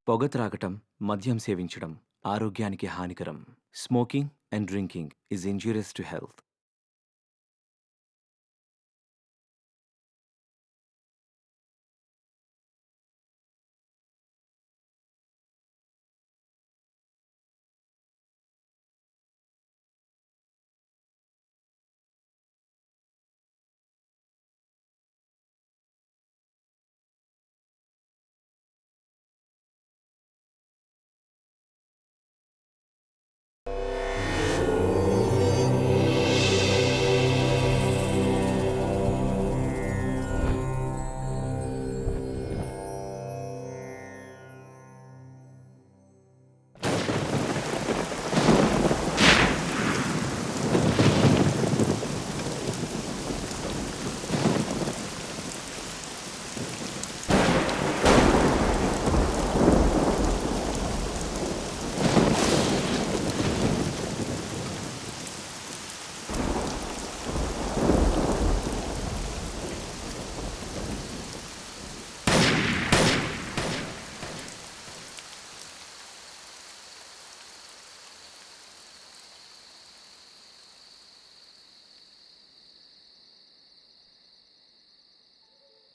పొగ త్రాగటం, మద్యం సేవించడం ఆరోగ్యానికి హానికరం. Smoking and drinking is injurious to health.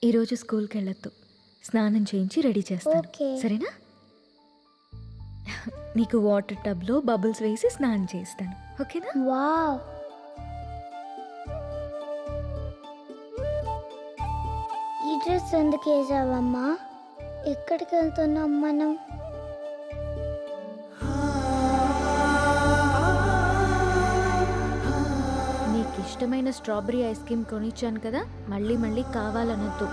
ఈరోజు స్కూల్కి వెళ్ళొద్దు. స్నానం చేయించి రెడీ చేస్తాను, ఓకే. సరేనా? నీకు వాటర్ టబ్లో బబుల్స్ వేసి స్నానం చేస్తాను, ఓకేనా? వావ్, ఈ డ్రెస్ ఎందుకు వేసావమ్మా? ఎక్కడికి వెళ్తున్నాం మనం? నీకు ఇష్టమైన స్ట్రాబెరీ ఐస్ క్రీమ్ కొనిచ్చాను కదా, మళ్ళీ మళ్ళీ కావాలనొద్దు.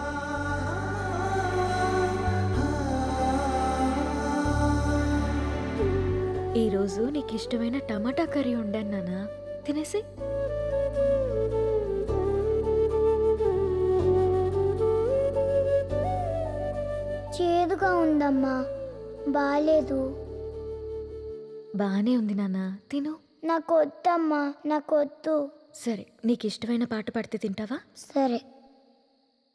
ఈరోజు నీకు ఇష్టమైన టమాటా కర్రీ వండాను నాన్న, తినేసి. చేదుగా ఉందమ్మా, బాలేదు. బాగానే ఉంది నాన్న, తిను. నాకు వద్దమ్మా, నాకు వద్దు. సరే, నీకు ఇష్టమైన పాట పాడితే తింటావా? సరే.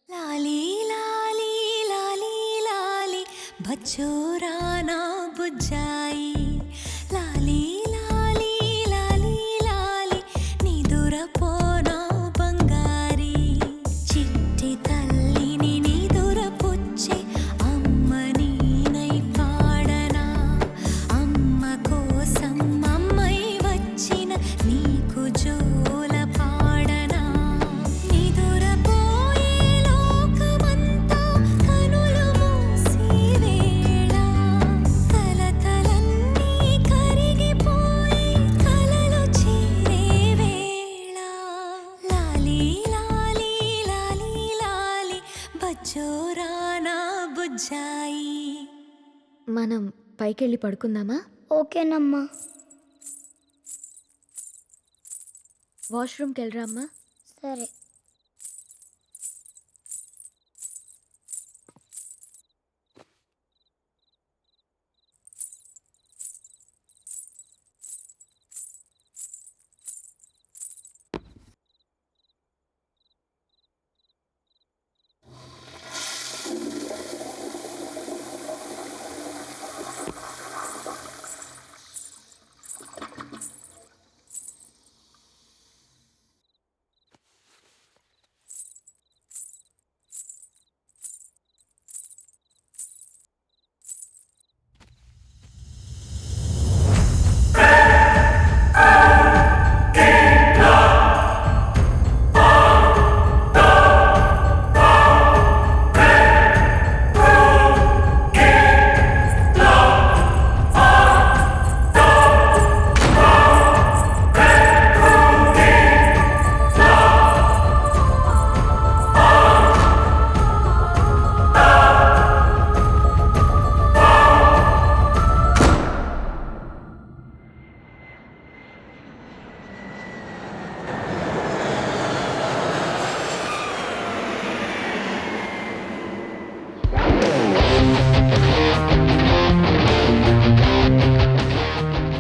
లాలీ లాలీ లాలీ లాలీ బచ్చోరానా బుజ్జాయి, లాలీ లాలీ లాలీ లాలీ నిదురపోనా బంగారి, చిట్టి తల్లిని నిదురపుచ్చే అమ్మ నీనై పాడనా, అమ్మ కోసం అమ్మై వచ్చిన నీకు జోల పాడనా, నిదురపోయే లోకమంతా కనులు మూసే వేళ, కలతలన్నీ కరిగిపోయి కలలు చేరే వేళ, లాలీ లాలీ లాలీ లాలీ బచ్చోరానా బుజ్జాయి. మనం పైకెళ్ళి పడుకుందామా? ఓకేనమ్మా. వాష్రూమ్కి వెళ్ళరా అమ్మా. సరే.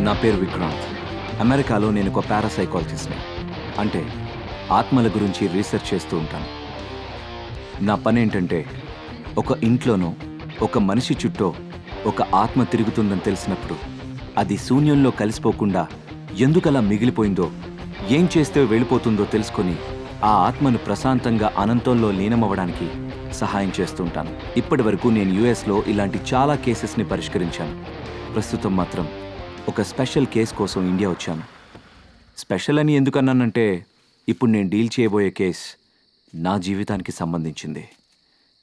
నా పేరు విక్రాంత్. అమెరికాలో నేను ఒక పారాసైకాలజిస్ట్ని, అంటే ఆత్మల గురించి రీసెర్చ్ చేస్తూ ఉంటాను. నా పని ఏంటంటే ఒక ఇంట్లోనో ఒక మనిషి చుట్టూ ఒక ఆత్మ తిరుగుతుందని తెలిసినప్పుడు అది శూన్యంలో కలిసిపోకుండా ఎందుకలా మిగిలిపోయిందో, ఏం చేస్తే వెళ్ళిపోతుందో తెలుసుకొని ఆ ఆత్మను ప్రశాంతంగా అనంతంలో లీనమవ్వడానికి సహాయం చేస్తుంటాను. ఇప్పటి వరకు నేను యుఎస్లో ఇలాంటి చాలా కేసెస్ని పరిష్కరించాను. ప్రస్తుతం మాత్రం ఒక స్పెషల్ కేస్ కోసం ఇండియా వచ్చాను. స్పెషల్ అని ఎందుకన్నానంటే ఇప్పుడు నేను డీల్ చేయబోయే కేస్ నా జీవితానికి సంబంధించింది.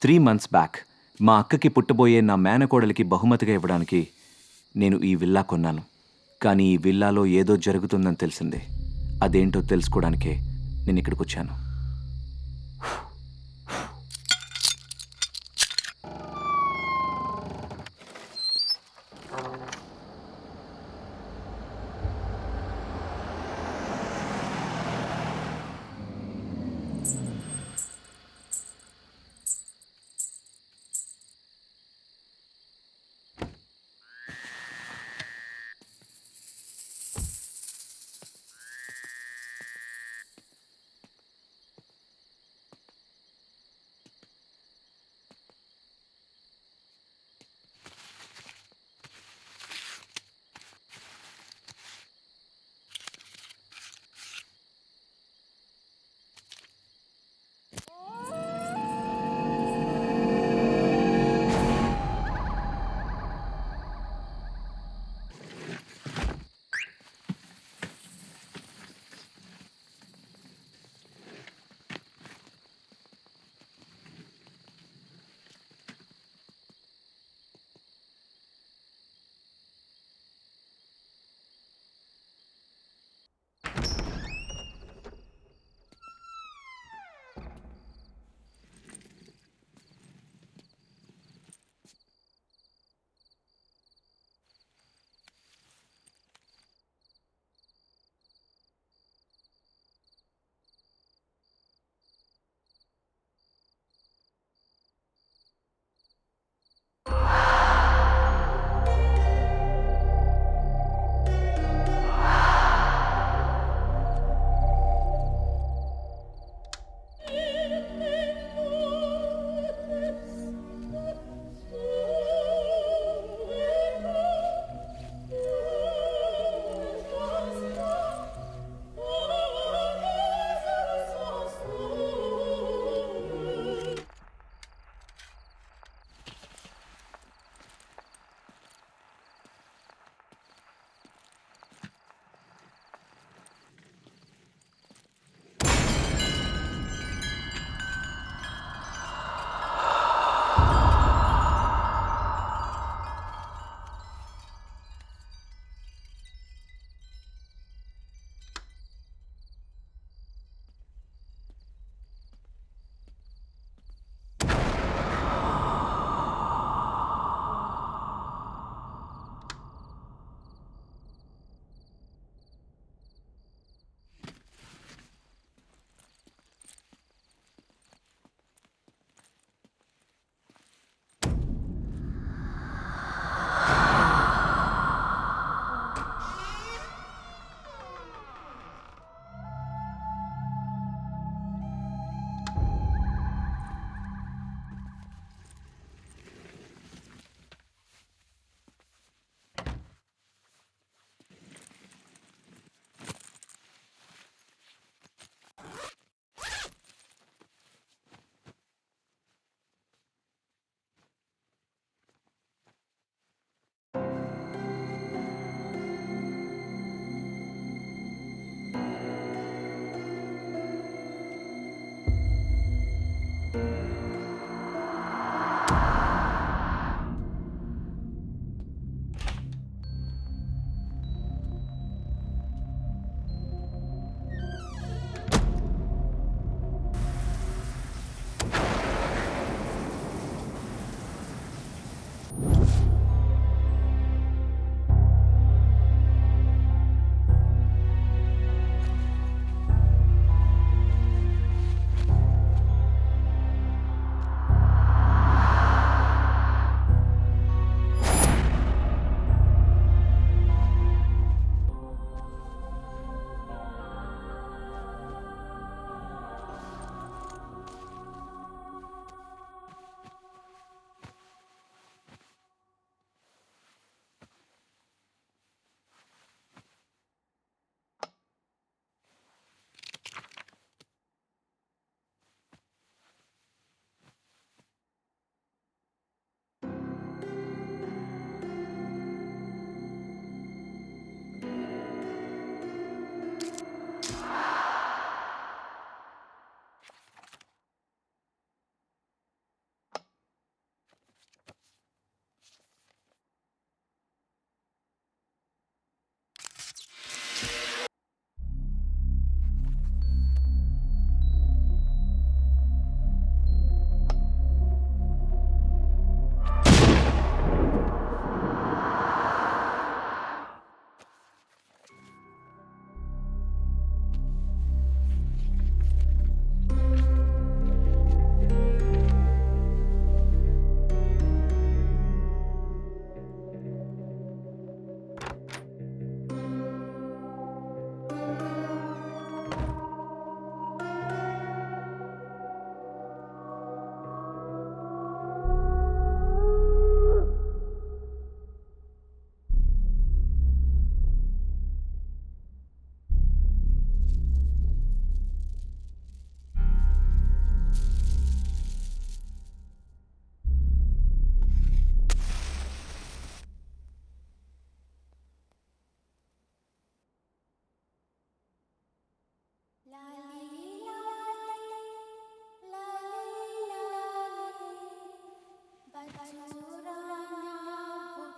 3 months బ్యాక్ మా అక్కకి పుట్టబోయే నా మేనకోడలికి బహుమతిగా ఇవ్వడానికి నేను ఈ విల్లా కొన్నాను. కానీ ఈ విల్లాలో ఏదో జరుగుతుందని తెలిసింది. అదేంటో తెలుసుకోవడానికే నేను ఇక్కడికి వచ్చాను.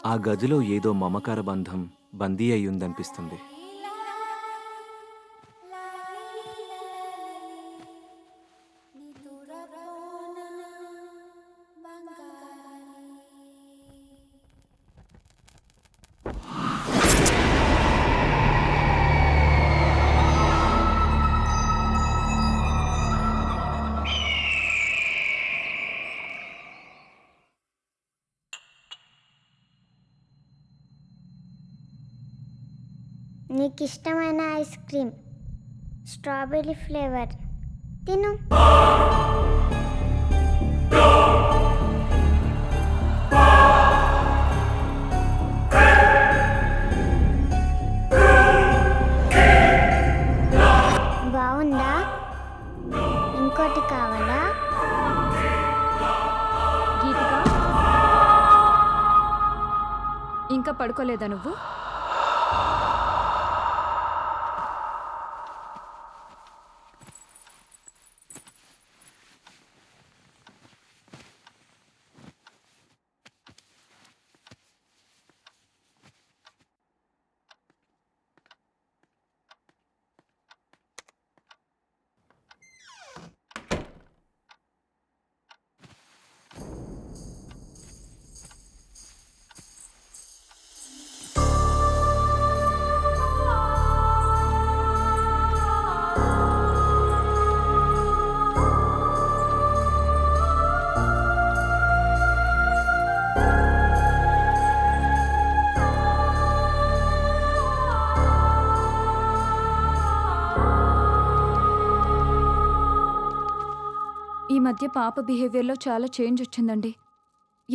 ఆ గదిలో ఏదో మమకార బంధం బందీ అయ్యుందనిపిస్తుంది. నీకు ఇష్టమైన ఐస్ క్రీమ్ స్ట్రాబెర్రీ ఫ్లేవర్ తిను. బాగుందా? ఇంకోటి కావాలా? గీతిక, ఇంకా పడుకోలేదా నువ్వు? ఈ మధ్య పాప బిహేవియర్లో చాలా చేంజ్ వచ్చిందండి.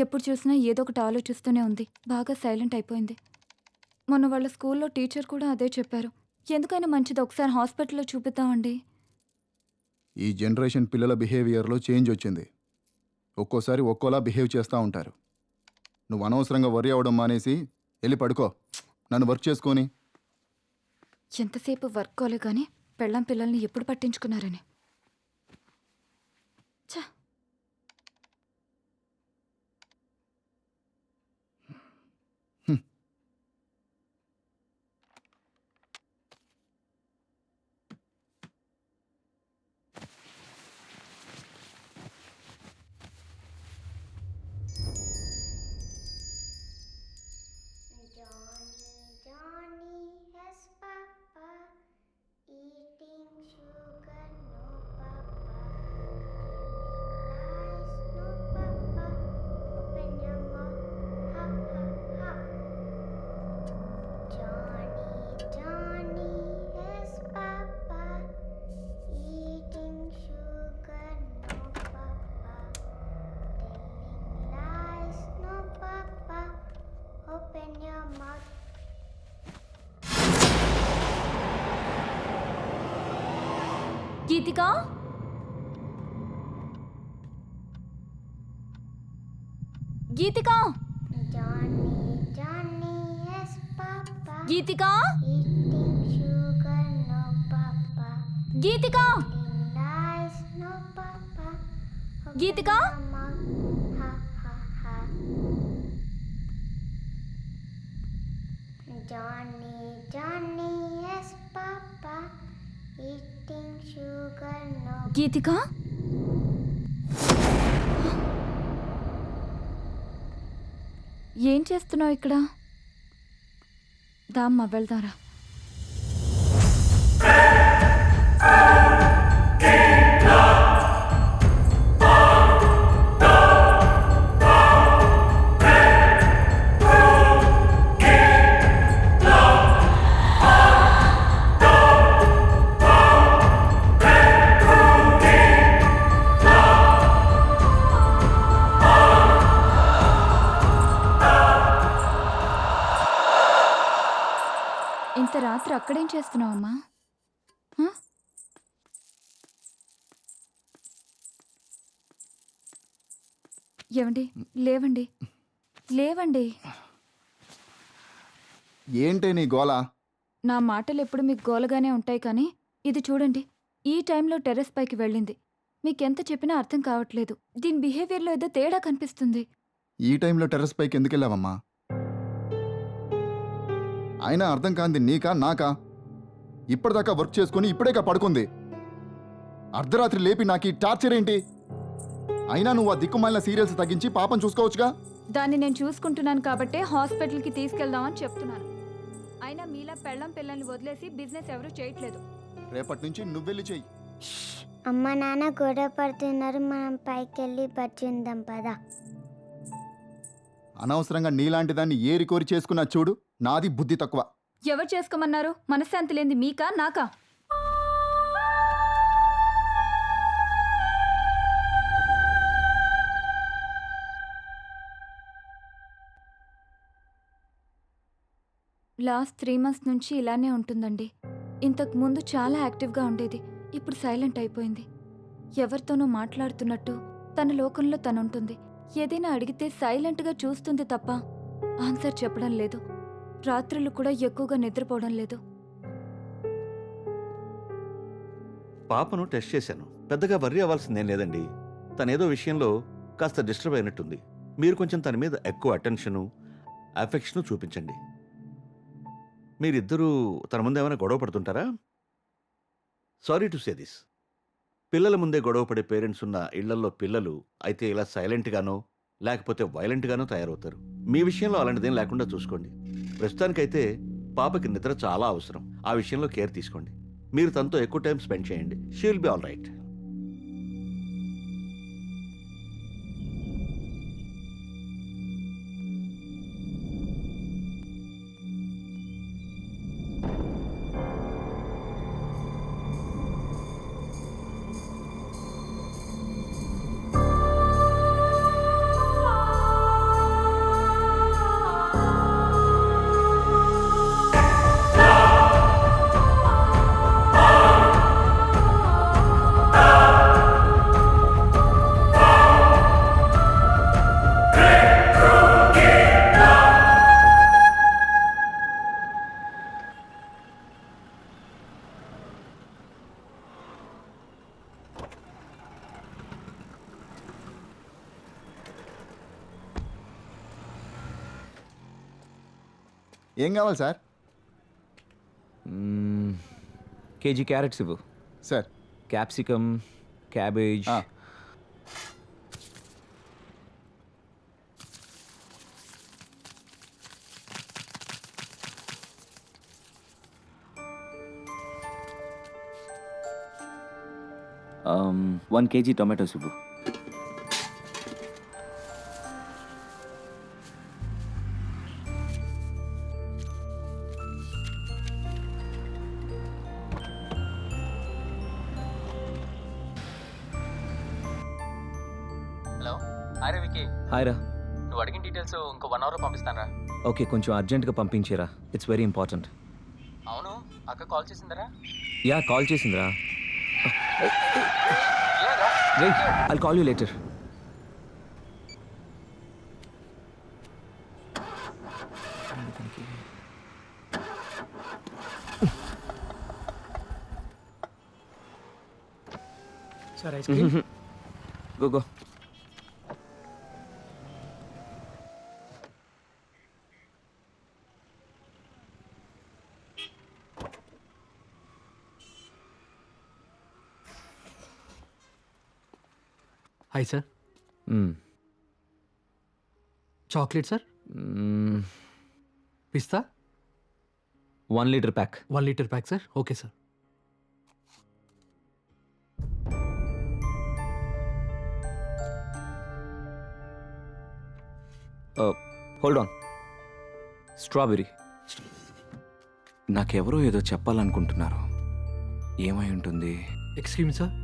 ఎప్పుడు చూసినా ఏదో ఒకటి ఆలోచిస్తూనే ఉంది. బాగా సైలెంట్ అయిపోయింది. మొన్న వాళ్ళ స్కూల్లో టీచర్ కూడా అదే చెప్పారు. ఎందుకైనా మంచిది ఒకసారి హాస్పిటల్లో చూపిద్దామండి. ఈ జనరేషన్ పిల్లల బిహేవియర్లో చేంజ్ వచ్చింది. ఒక్కోసారి ఒక్కోలా బిహేవ్ చేస్తూ ఉంటారు. నువ్వు అనవసరంగా వరి అవ్వడం మానేసి వెళ్ళి పడుకో. నన్ను వర్క్ చేసుకొని. ఎంతసేపు వర్క్ కోలే కానీ పెళ్ళాం పిల్లల్ని ఎప్పుడు పట్టించుకున్నారని. ఛ! Johnny has papa eating sugar, no papa. Lies, no papa. Open your mouth, ha ha ha. Johnny has papa eating sugar, no papa. Telling lies, no papa. Open your mouth. Geethika, Geethika, Johnny has papa Geethika, eating sugar, no papa. Geethika, Telling lies, no papa. Open Geethika. your mouth, ha ha ha. Johnny has papa eating sugar, no. గీతిక, ఏం చేస్తున్నావు ఇక్కడ? దామ్మా వెళ్దారా. ఇంత రాత్రి అక్కడేం చేస్తున్నావమ్మా? హ? ఏవండి, లేవండి, లేవండి. ఏంటే నీ గోల? నా మాటలు ఎప్పుడు మీకు గోలగానే ఉంటాయి కానీ ఇది చూడండి, ఈ టైంలో టెర్రస్ పైకి వెళ్ళింది. మీకెంత చెప్పినా అర్థం కావట్లేదు. దీని బిహేవియర్లో ఏదో తేడా కనిపిస్తుంది. ఈ టైంలో టెర్రస్ పైకి ఎందుకు వెళ్ళావమ్మా? అయినా అర్థం కాంది నీకా నాకా? ఇప్పటిదాకా వర్క్ చేసుకుని ఇప్పుడేగా పడుకుంది. అర్ధరాత్రి లేపి నాకు ఈ టార్చర్ ఏంటి? అయినా నువ్వు ఆ దిక్కుమాలిన సీరియల్స్ తగ్గించి పాపం చూసుకోవచ్చుగా. దాన్ని నేను చూసుకుంటున్నాను కాబట్టే హాస్పిటల్కి తీసుకెళ్దామని చెప్తున్నాను. అయినా మీలా పెళ్ళం పిల్లల్ని వదిలేసి బిజినెస్ ఎవరూ చేయట్లేదు. రేపటి నుంచి నువ్వెళ్ళి చెయ్యి. అమ్మ నాన్న గొడవ పడుతున్నారు, మనం పైకి వెళ్ళి బజ్జిందాం పదా. అనవసరంగా నీలాంటి దాన్ని ఏరి కోరి చేసుకున్నా చూడు. నాది బుద్ధి తక్కువ. ఎవరు చేసుకోమన్నారు? మనశ్శాంతి లేనిది మీకా నాకా? లాస్ట్ 3 months నుంచి ఇలానే ఉంటుందండి. ఇంతకు ముందు చాలా యాక్టివ్గా ఉండేది, ఇప్పుడు సైలెంట్ అయిపోయింది. ఎవరితోనో మాట్లాడుతున్నట్టు తన లోకంలో తనుంటుంది. ఏదైనా అడిగితే సైలెంట్గా చూస్తుంది తప్ప ఆన్సర్ చెప్పడం లేదు. రాత్రులు కూడా ఎక్కువగా నిద్రపోవడం లేదు. పాపను టెస్ట్ చేశాను. పెద్దగా వర్రీ అవ్వాల్సిందేం లేదండి. తనేదో విషయంలో కాస్త డిస్టర్బ్ అయినట్టుంది. మీరు కొంచెం తన మీద ఎక్కువ అటెన్షను, అఫెక్షను చూపించండి. మీరిద్దరూ తన ముందు ఏమైనా గొడవ పడుతుంటారా? Sorry to say this. పిల్లల ముందే గొడవ పడే పేరెంట్స్ ఉన్న ఇళ్లల్లో పిల్లలు అయితే ఇలా సైలెంట్గానో లేకపోతే వైలెంట్గానో తయారవుతారు. మీ విషయంలో అలాంటిదేం లేకుండా చూసుకోండి. ప్రస్తుతానికైతే పాపకి నిద్ర చాలా అవసరం. ఆ విషయంలో కేర్ తీసుకోండి. మీరు తనతో ఎక్కువ టైం స్పెండ్ చేయండి. She will be all right. ఏం కావాలి సార్? కేజీ క్యారెట్స్ ఇవ్వు. Sir capsicum, cabbage. ఆ. Um, 1 kg టొమాటోస్ ఇవ్వు. హలో, హాయ్ రవికి. హాయ్ రా. నువ్వు అడిగిన డీటెయిల్స్ ఇంకో 1 hour పంపిస్తానరా. ఓకే, కొంచెం అర్జెంట్గా పంపించేరా. It's very important. అవును, అక్క కాల్ చేసిందరా? యా, కాల్ చేసిందిరా. Wait, I'll call you later. Sir ice cream. Go go. Hi sir. Chocolate sir. పిస్తా 1 litre pack. 1 litre pack sir. Okay sir. Hold on. Strawberry. నాకెవరో ఏదో చెప్పాలనుకుంటున్నారు. ఏమై ఉంటుంది? Excuse sir.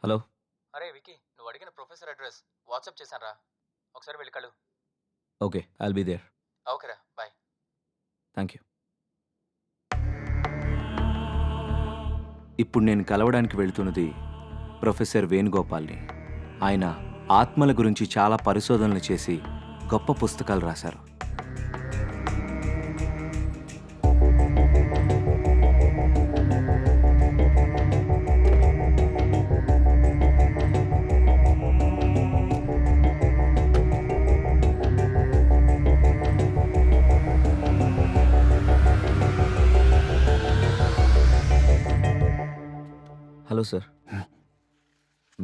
హలో. అరే వికీ, నువ్వు అడిగిన ప్రొఫెసర్ అడ్రస్ వాట్సాప్ చేశాను రా, ఒకసారి వెళ్ళి కలు. Okay, I'll be there. ఓకేరా, బాయ్. Thank you. ఇప్పుడు నేను కలవడానికి వెళ్తున్నది ప్రొఫెసర్ వేణుగోపాల్ని. ఆయన ఆత్మల గురించి చాలా పరిశోధనలు చేసి గొప్ప పుస్తకాలు రాశారు. హలో సార్,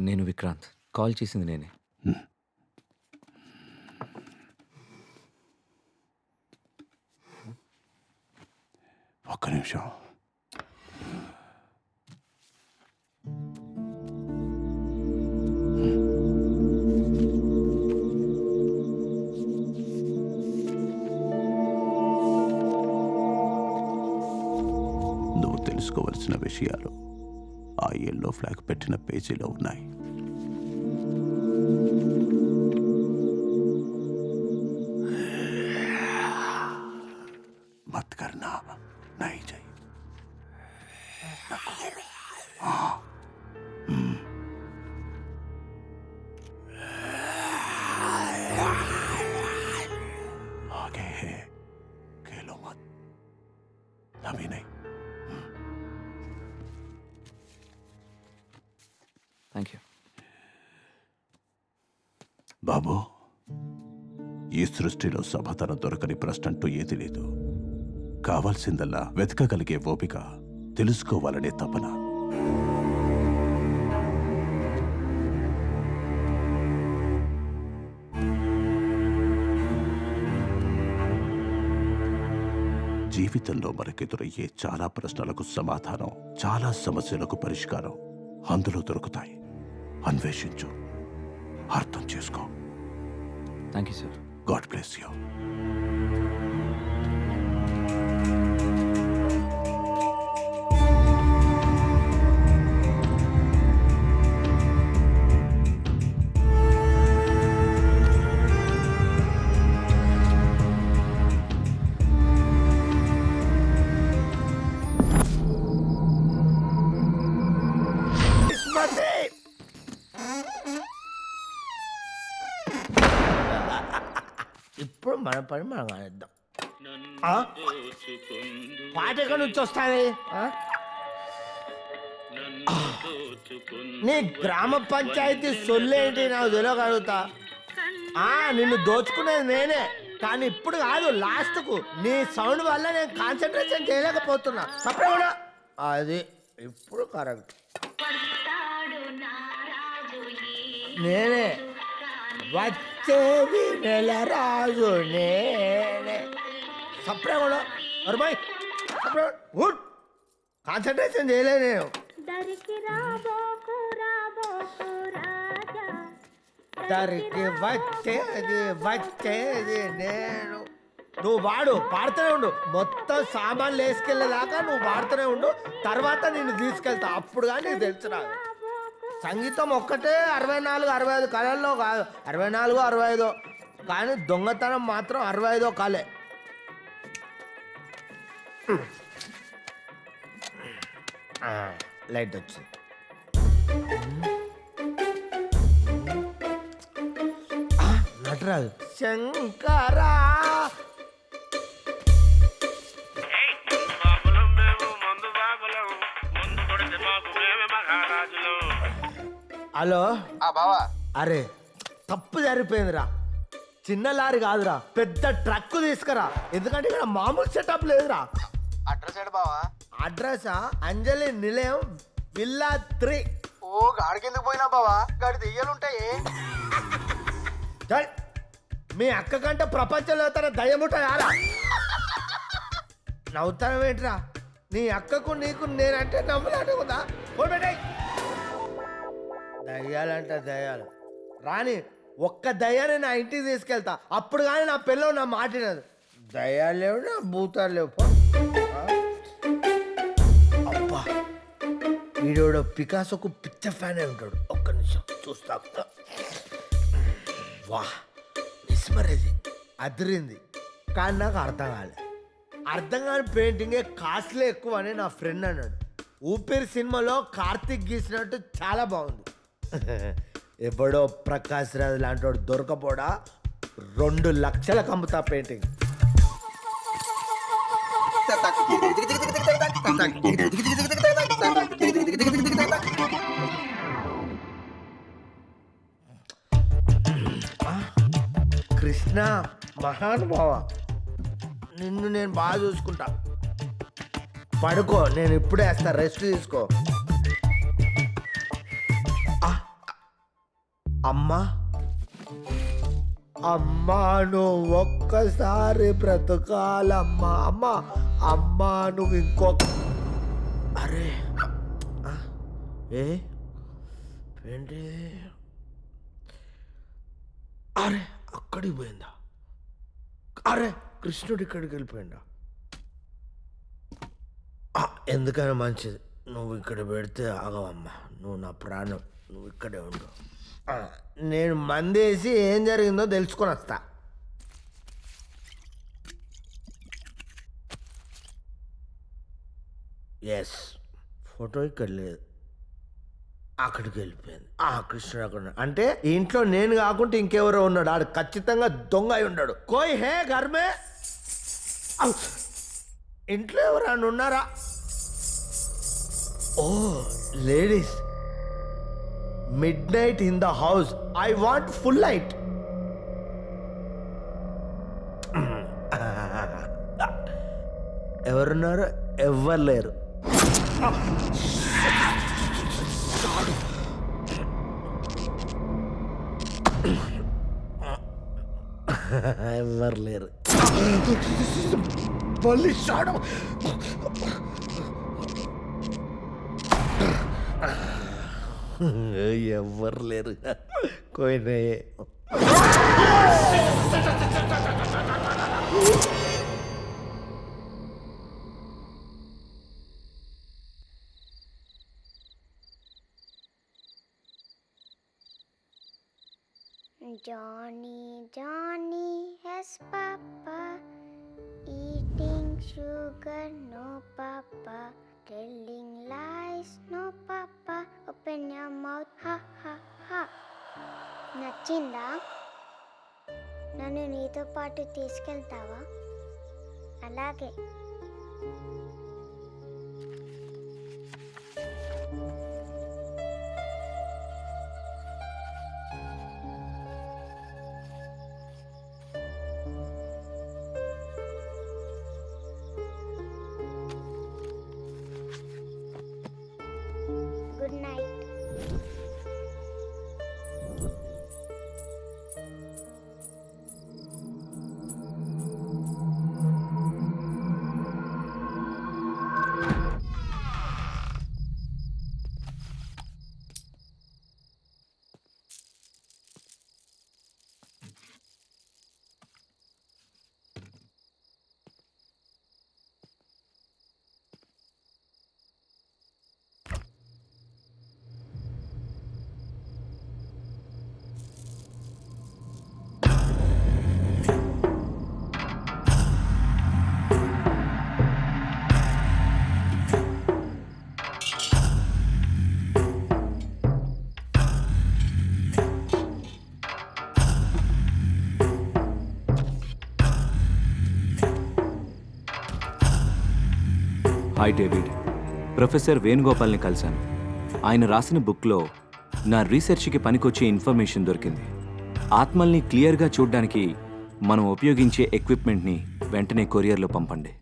నేను విక్రాంత్. కాల్ చేసింది నేనే. ఒక్క నిమిషం. నువ్వు తెలుసుకోవలసిన విషయాలు ఆ ఎల్లో ఫ్లాగ్ పెట్టిన పేజీలో ఉన్నాయి. మత్ కర్నా నహీ चाहिए. आगे है, खेलो मत, अभी नहीं. Thank you. బాబు, ఈ సృష్టిలో సమాధానం దొరకని ప్రశ్న అంటూ ఏది లేదు. కావాల్సిందల్లా వెతకగలిగే ఓపిక, తెలుసుకోవాలనే తపన. జీవితంలో మనకెదురయ్యే చాలా ప్రశ్నలకు సమాధానం, చాలా సమస్యలకు పరిష్కారం అందులో దొరుకుతాయి. అన్వేషించు, అర్థం చేసుకో. Thank you sir. God bless you. ఇప్పుడు మన పని మనం కానిద్దాం. పాట ఎక్కడి నుంచి వస్తుంది? నీ గ్రామ పంచాయతీ సొల్లేంటి నాకు తెలియగలుగుతా. నిన్ను దోచుకునేది నేనే, కానీ ఇప్పుడు కాదు, లాస్ట్కు నీ సౌండ్ వల్ల నేను కాన్సన్ట్రేషన్ చేయలేకపోతున్నా. సపరేట్ అది ఇప్పుడు కరెక్ట్. నేనే వచ్చేది నెల రాజు నేనే. సపరేట్ కాన్సన్ట్రేషన్ చేయలే నేను. దరికి రాబోకు రాబోకు రాజా, దరికి వచ్చేది నేను. నువ్వు పాడుతూనే ఉండు, మొత్తం సామాన్లు వేసుకెళ్ళేదాకా నువ్వు పాడుతూనే ఉండు. తర్వాత నిన్ను తీసుకెళ్తా, అప్పుడు కానీ నీకు తెలుసు. నాకు సంగీతం ఒక్కటే 64-65 కళల్లో కాదు, 64-65, కానీ దొంగతనం మాత్రం 65 కళే. లైట్ వచ్చింది. నటరాజు శంకరా. హలో బావా, అరే తప్పు జరిగిపోయిందిరా. చిన్న లారీ కాదురా, పెద్ద ట్రక్ తీసుకురా, ఎందుకంటే ఇక్కడ మామూలు సెటప్ లేదురా. అడ్రస్ ఏడు బావా? అడ్రసా? అంజలి నిలయం, విల్లా 3. ఓ గాడికి ఎందుకు పోయినా బావా, గాడి దెయ్యాలుంటాయి. మీ అక్క కంటే ప్రపంచంలో తన దయ్యముంటాయారా? నవ్వుతానం ఏంట్రా? నీ అక్కకు నీకు నేనంటే నమ్మలేను కదా. పోయి దయ్యాలంటే దయ్యాలు రాని, ఒక్క దయ్యాన్ని నా ఇంటికి తీసుకెళ్తా, అప్పుడు కానీ నా పిల్లలు నా మాటినది. దయ్యాలు లేవు, నా భూతాలు లేవు. అబ్బా, వీడియోలో పికాసోకు పిచ్చ ఫ్యాన్ అయి ఉంటాడు. ఒక్క నిమిషం చూస్తా. వా మిస్మరైజింగ్, అదిరింది. కానీ నాకు అర్థం కాలేదు. అర్థం కాని పెయింటింగే కాస్ట్లీ ఎక్కువ అని నా ఫ్రెండ్ అన్నాడు. ఊపిరి సినిమాలో కార్తిక్ గీసినట్టు చాలా బాగుంది. ఎవడో ప్రకాష్ రాజ్ లాంటి వాడు దొరకపోడా 2 లక్షలకు అమ్ముతా పెయింటింగ్. కృష్ణ మహానుభావ, నిన్ను నేను బాగా చూసుకుంటా. పడుకో, నేను ఇప్పుడే వేస్తా, రెస్ట్ తీసుకో. అమ్మా అమ్మా నువ్వు ఒక్కసారి బ్రతకాలమ్మా. అమ్మా అమ్మా నువ్వు ఇంకొక అరే ఏంటి అరే అక్కడికి పోయిందా? అరే కృష్ణుడు ఇక్కడికి వెళ్ళిపోయిందా? ఎందుకైనా మంచిది, నువ్వు ఇక్కడ పెడితే ఆగవమ్మా. నువ్వు నా ప్రాణం, నువ్వు ఇక్కడే ఉండు. నేను మందేసి ఏం జరిగిందో తెలుసుకొని వస్తా. ఎస్, ఫోటో ఇక్కడ లేదు, అక్కడికి వెళ్ళిపోయింది. కృష్ణుడు అక్కడ ఉన్నాడు. అంటే ఇంట్లో నేను కాకుండా ఇంకెవరో ఉన్నాడు. ఆడు ఖచ్చితంగా దొంగ అయి ఉన్నాడు. కోయ్ హే ఘర్మే, ఇంట్లో ఎవరైనా ఉన్నారా? ఓ ladies, midnight in the house. I want full light. ఎవరున్నారు? ఎవ్వరు లేరు. ఎవ్వరు లేరు. మళ్ళీ షాడు. ఎవ్వరు లేరు. కోయినాయే. Johnny, Johnny has papa, eating sugar, no papa, telling lies, no papa, open your mouth, ha ha ha. నచ్చిందా? నన్ను నీతో పాటు తీసుకెళ్తావా? అలాగే. Good night. Hi David, professor వేణుగోపాల్ని కలిశాను. ఆయన రాసిన బుక్లో నా రీసెర్చ్కి పనికొచ్చే ఇన్ఫర్మేషన్ దొరికింది. ఆత్మల్ని క్లియర్గా చూడ్డానికి మనం ఉపయోగించే ఎక్విప్మెంట్ని వెంటనే కొరియర్లో పంపండి.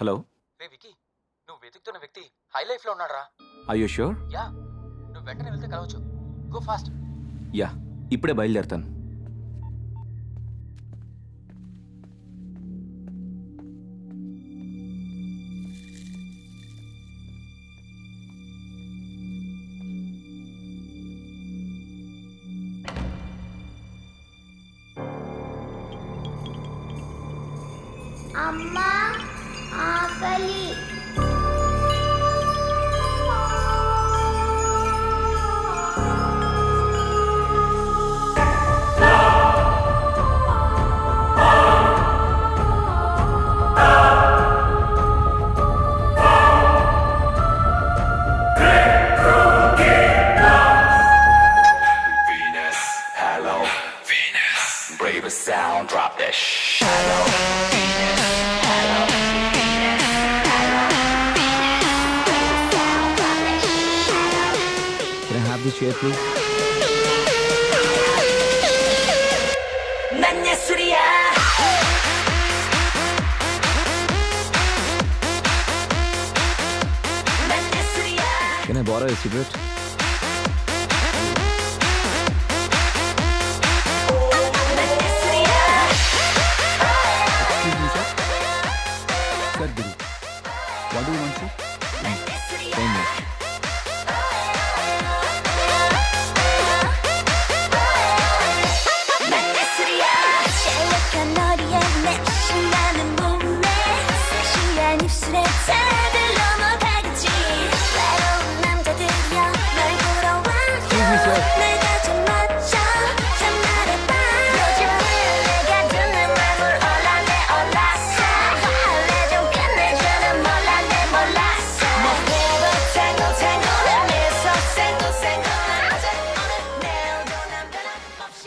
హలో, రే వికీ, నువ్వు వెతుకుతున్న వ్యక్తి హై లైఫ్లో ఉన్నాడు రా. I you sure? యా, నువ్వు వెంటనే వెళ్తే కలవచ్చు. Go fast. యా, ఇప్పుడే బయలుదేరుతాను. అమ్మా ఆకలి. Can I have this chair, please? 난 예술이야. 난 예술이야. Can I borrow a cigarette? 난 예술이야. Excuse me, sir. Sir, Guru. What do you want, sir? 난 예술이야. Same here. 난 예술이야. 짤막한 머리에 내 신나는 몸매 섹시한 입술에 다들 넘어가겠지. 외로운 남자들이여 널 보러 와요. 날 가져맞춰 참 말해봐. 요즘 내가 듣는 맘을 올라내 올라서 할래 좀 끝내주는 몰라 내 몰랐어. 내가 탱글탱글한 미소 생글생글한 어제 오늘 내일도 난 변함없이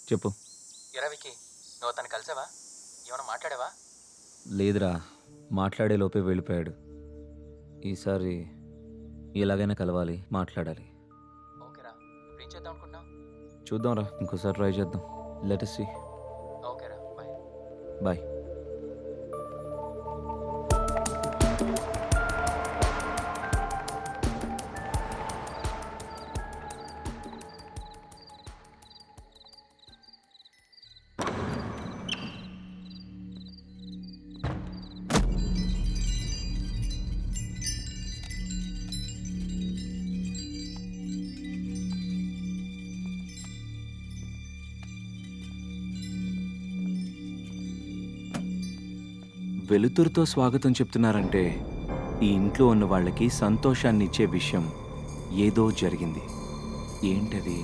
చెప్పు. ఎరా వికీ, నువ్వు అతను కలిసావా? ఏమైనా మాట్లాడావా? లేదురా, మాట్లాడే లోపే వెళ్ళిపోయాడు. ఈసారి ఎలాగైనా కలవాలి, మాట్లాడాలి. ఓకేరా, ఇప్పుడు ఏం చేద్దాం అనుకుంటున్నావు? చూద్దాంరా, ఇంకోసారి ట్రై చేద్దాం. Let us see. ఓకేరా, బాయ్. బాయ్. వెలుతురుతో స్వాగతం చెప్తున్నారంటే ఈ ఇంట్లో ఉన్న వాళ్ళకి సంతోషాన్ని ఇచ్చే విషయం ఏదో జరిగింది. ఏంటది?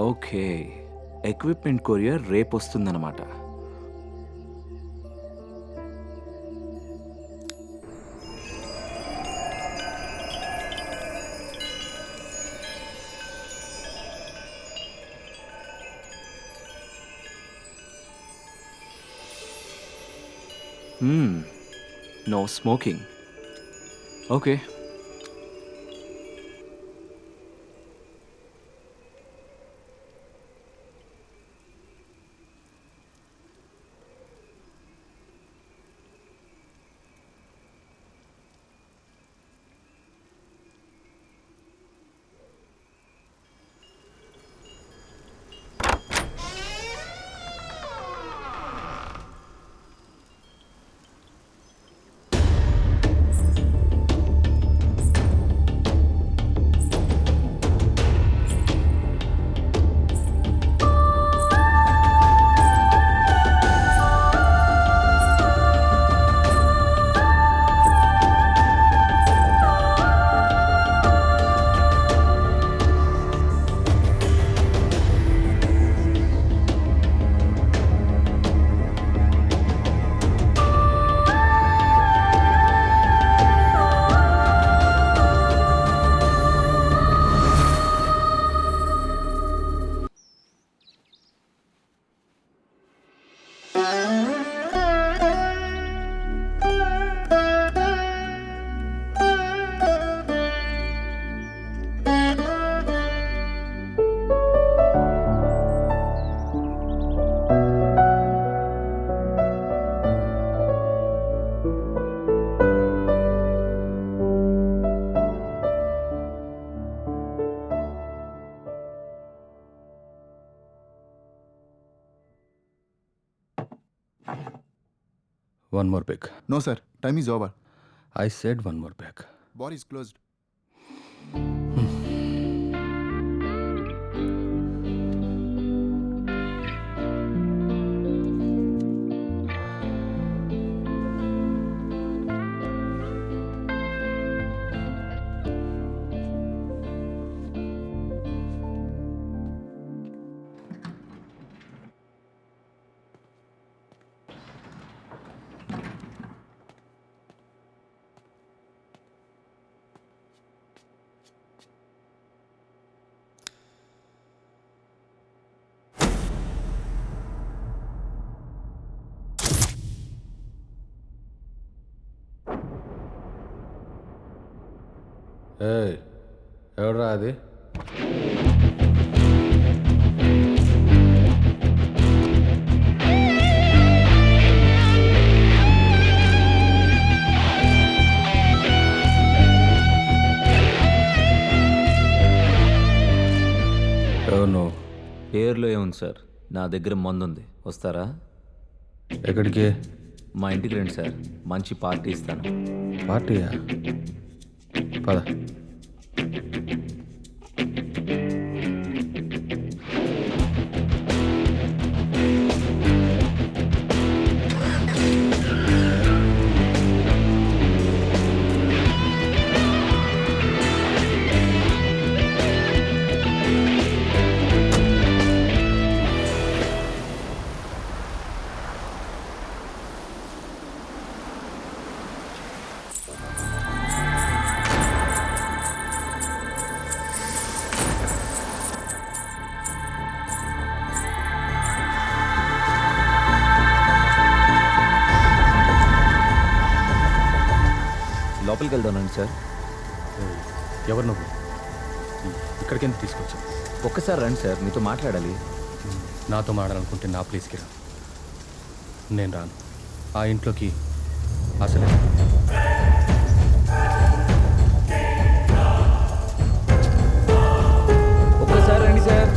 ఓకే, ఎక్విప్మెంట్ కొరియర్ రేపు వస్తుందన్నమాట. No smoking. Okay. One more pick. No sir, time is over. I said one more pick. Bar is closed. Hey, ఎవడ్రా అది? ఎవరు నువ్వు? పేర్లో ఏముంది సార్, నా దగ్గర మందుంది, వస్తారా? ఎక్కడికి? మా ఇంటికి రండి సార్, మంచి పార్టీ ఇస్తాను. పార్టీయా? పద. లోపలికి వెళ్దానండి సార్. ఎవరు నువ్వు? ఇక్కడికి ఎందుకు తీసుకొచ్చావు? ఒక్కసారి రండి సార్, మీతో మాట్లాడాలి. నాతో మాట్లాడాలనుకుంటే నా ప్లేస్కి రా. నేను రాను. ఆ ఇంట్లోకి అసలే ఒక్కసారి రండి sir.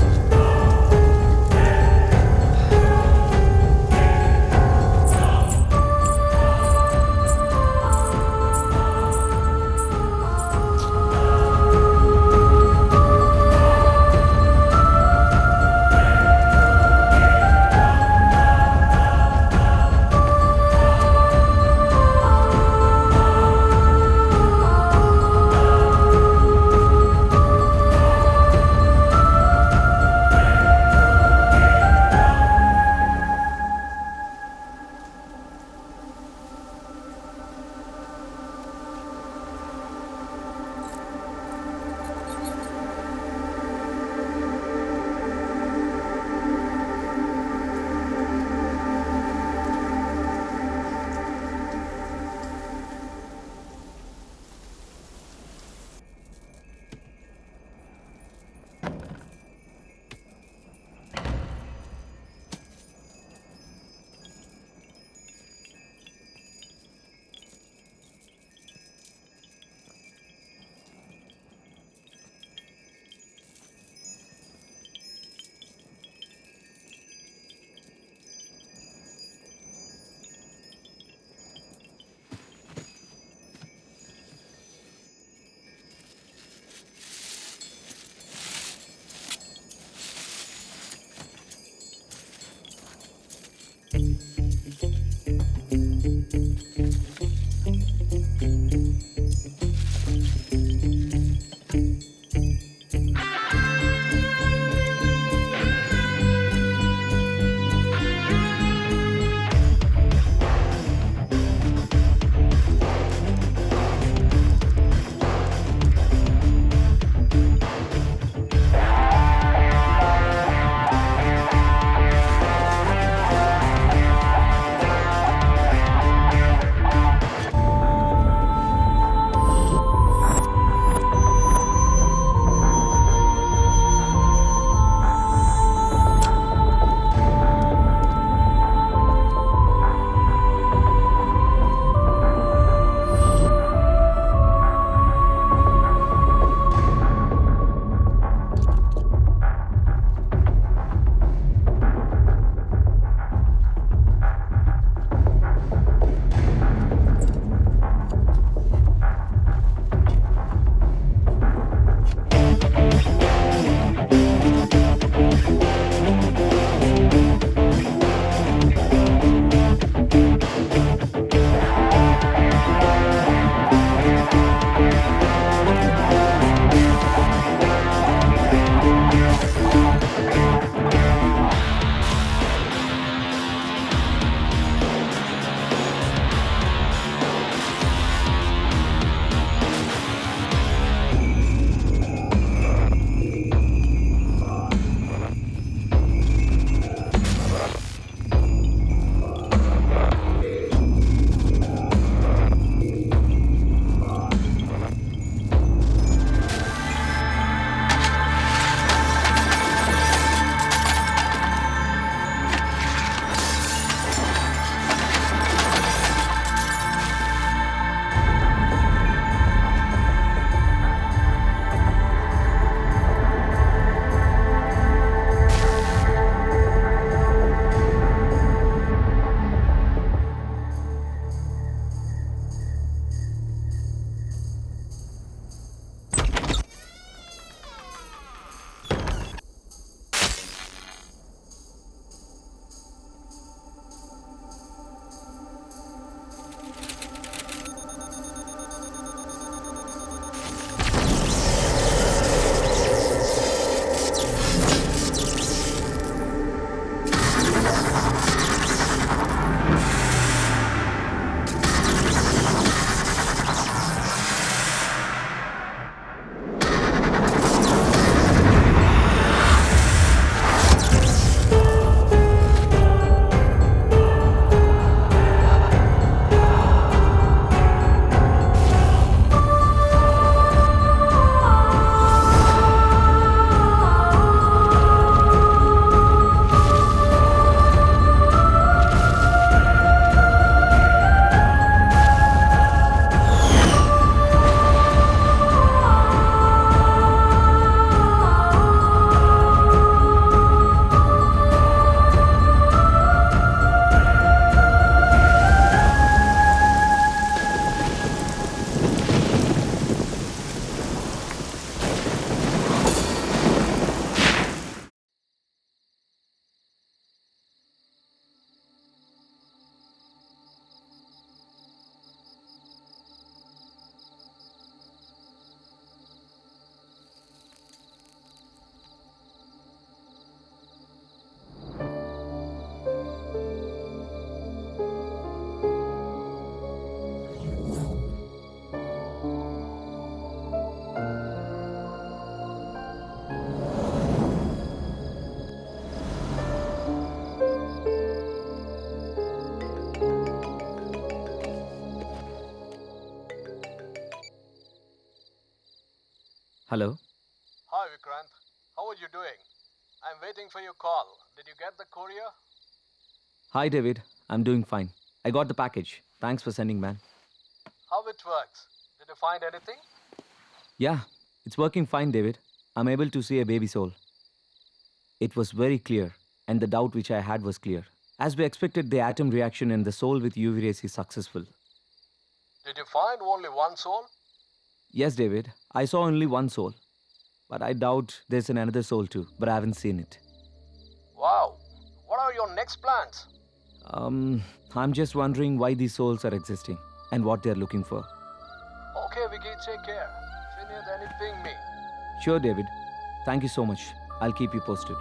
Hello. Hi Vikrant, how are you doing? I'm waiting for your call. Did you get the courier? Hi David, I'm doing fine. I got the package. Thanks for sending man. How it works? Did you find anything? Yeah, it's working fine, David. I'm able to see a baby soul. It was very clear, and the doubt which I had was clear. As we expected, the atom reaction in the soul with UV rays is successful. Did you find only one soul? Yes, David, I saw only one soul. But I doubt there's another soul too, but I haven't seen it. Wow. What are your next plans? I'm just wondering why these souls are existing and what they're looking for. Okay, Vicky, take care. If you need anything, me. Sure, David. Thank you so much. I'll keep you posted.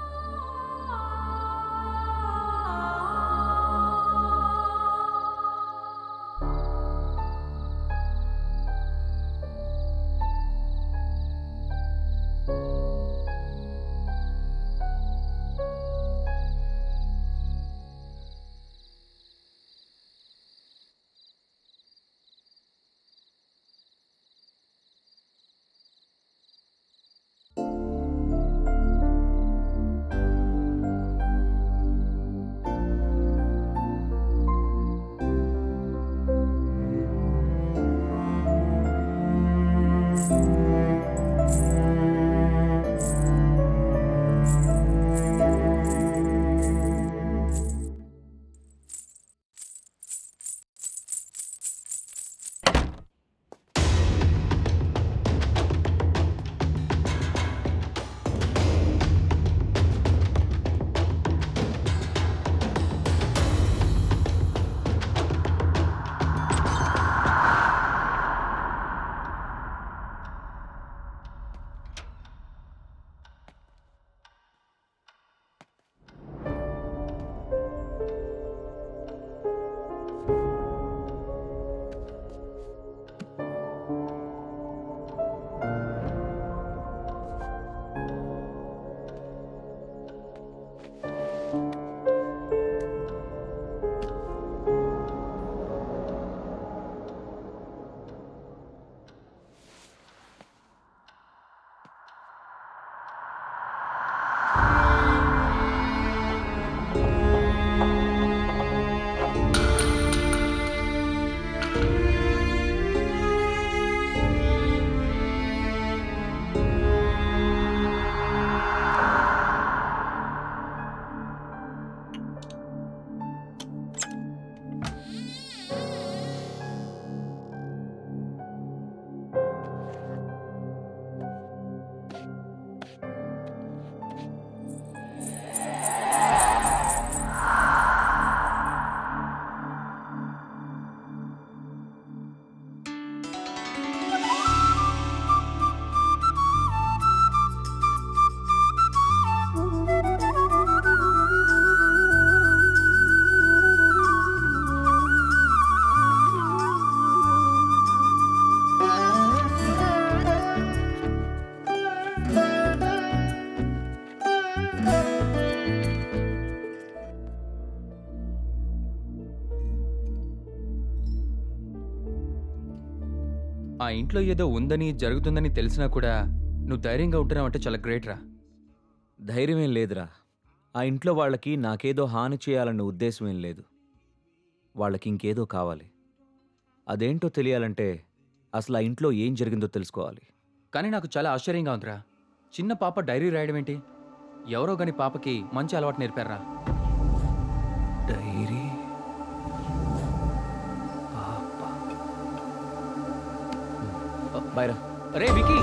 ఆ ఇంట్లో ఏదో ఉందని జరుగుతుందని తెలిసినా కూడా నువ్వు ధైర్యంగా ఉంటున్నావంటే చాలా గ్రేట్ రా. ధైర్యం ఏం లేదురా. ఆ ఇంట్లో వాళ్ళకి నాకేదో హాని చేయాలన్న ఉద్దేశం ఏం లేదు. వాళ్ళకి ఇంకేదో కావాలి. అదేంటో తెలియాలంటే అసలు ఆ ఇంట్లో ఏం జరిగిందో తెలుసుకోవాలి. కానీ నాకు చాలా ఆశ్చర్యంగా ఉందిరా. చిన్న పాప డైరీ రాయడం ఏంటి? ఎవరో గాని పాపకి మంచి అలవాటు నేర్పారా? డైరీ బైరా. రే వికీ,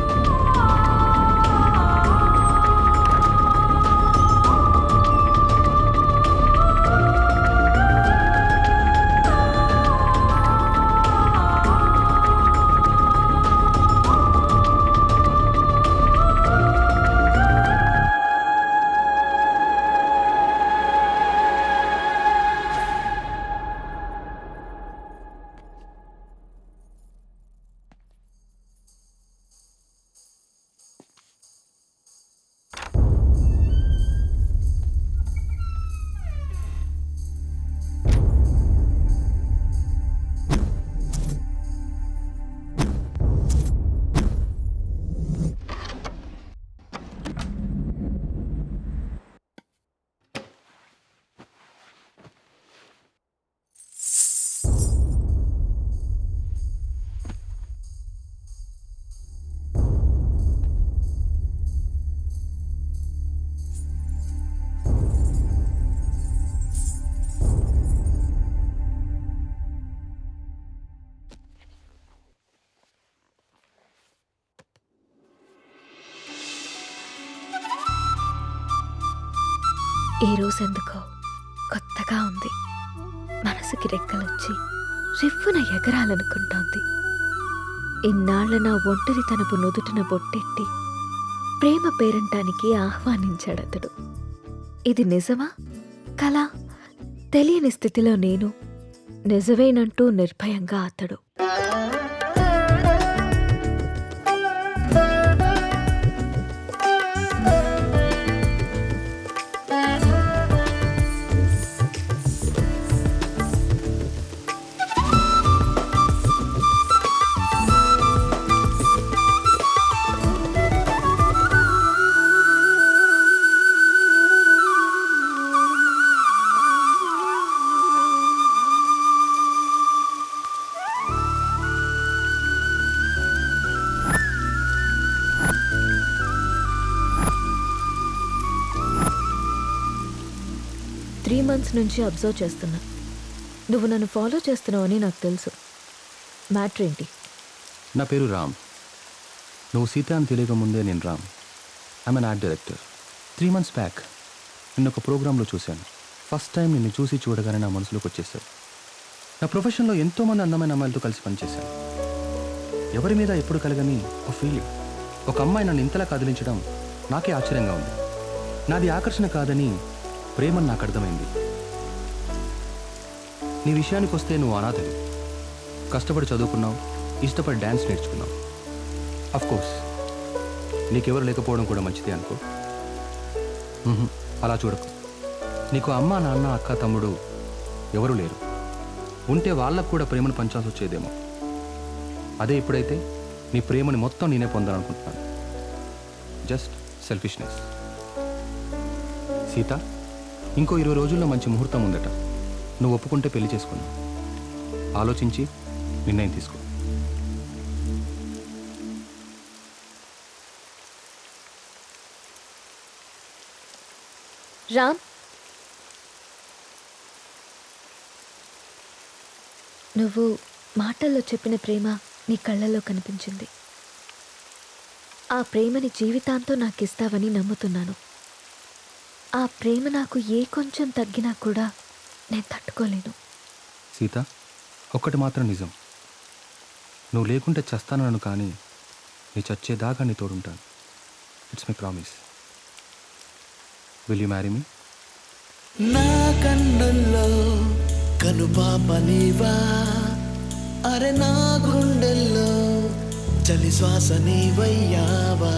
ఈ రోజు ఎందుకో కొత్తగా ఉంది. మనసుకి రెక్కలొచ్చి రివ్వున ఎగరాలనుకుంటోంది. ఇన్నాళ్ల నా ఒంటరితనపు నుదుటిన బొట్టెట్టి ప్రేమ పేరంటానికి ఆహ్వానించాడతడు. ఇది నిజమా కలా తెలియని స్థితిలో నేను, నిజమేనంటూ నిర్భయంగా అతడు. months నుంచి అబ్జర్వ్ చేస్తున్నా. నువ్వు నన్ను ఫాలో చేస్తున్నావని నాకు తెలుసు. మ్యాటర్ ఏంటి? నా పేరు రామ్. నువ్వు సీత అని తెలియకముందే నేను Ram. I'm an art director. 3 months back నిన్న ఒక ప్రోగ్రాంలో చూశాను. ఫస్ట్ టైం నిన్ను చూసి చూడగానే నా మనసులోకి వచ్చేసావు. నా ప్రొఫెషన్లో ఎంతోమంది అందమైన అమ్మాయిలతో కలిసి పనిచేశాను. ఎవరి మీద ఎప్పుడు కలగని ఒక ఫీలింగ్. ఒక అమ్మాయి నన్ను ఇంతలా కదిలించడం నాకే ఆశ్చర్యంగా ఉంది. నాది ఆకర్షణ కాదని ప్రేమని నాకు అర్థమైంది. నీ విషయానికి వస్తే నువ్వు అనాథవి. కష్టపడి చదువుకున్నావు, ఇష్టపడి డ్యాన్స్ నేర్చుకున్నావు. అఫ్కోర్స్ నీకెవరు లేకపోవడం కూడా మంచిదే అనుకో. అలా చూడకు. నీకు అమ్మ, నాన్న, అక్క, తమ్ముడు ఎవరూ లేరు. ఉంటే వాళ్ళకు కూడా ప్రేమను పంచాల్సి వచ్చేదేమో. అదే ఇప్పుడైతే నీ ప్రేమని మొత్తం నేనే పొందాలనుకుంటున్నాను. Just selfishness. సీత, ఇంకో 20 రోజుల్లో మంచి ముహూర్తం ఉందట. నువ్వు ఒప్పుకుంటే పెళ్లి చేసుకున్నావు. ఆలోచించి నిర్ణయం తీసుకో. రామ్, నువ్వు మాటల్లో చెప్పిన ప్రేమ నీ కళ్ళల్లో కనిపించింది. ఆ ప్రేమని జీవితాంతం నాకు ఇస్తావని నమ్ముతున్నాను. ఆ ప్రేమ నాకు ఏ కొంచెం తగ్గినా కూడా నేను తట్టుకోలేను. సీత, ఒక్కటి మాత్రం నిజం. నువ్వు లేకుంటే చస్తానను, కానీ నీ చచ్చేదాకా నీ తోడుంటాను. It's my promise. Will you marry me? నా కన్నుల్లో కనుపాప నీవా, అరే నా గుండెల్లో చలి శ్వాస నీవయ్యావా.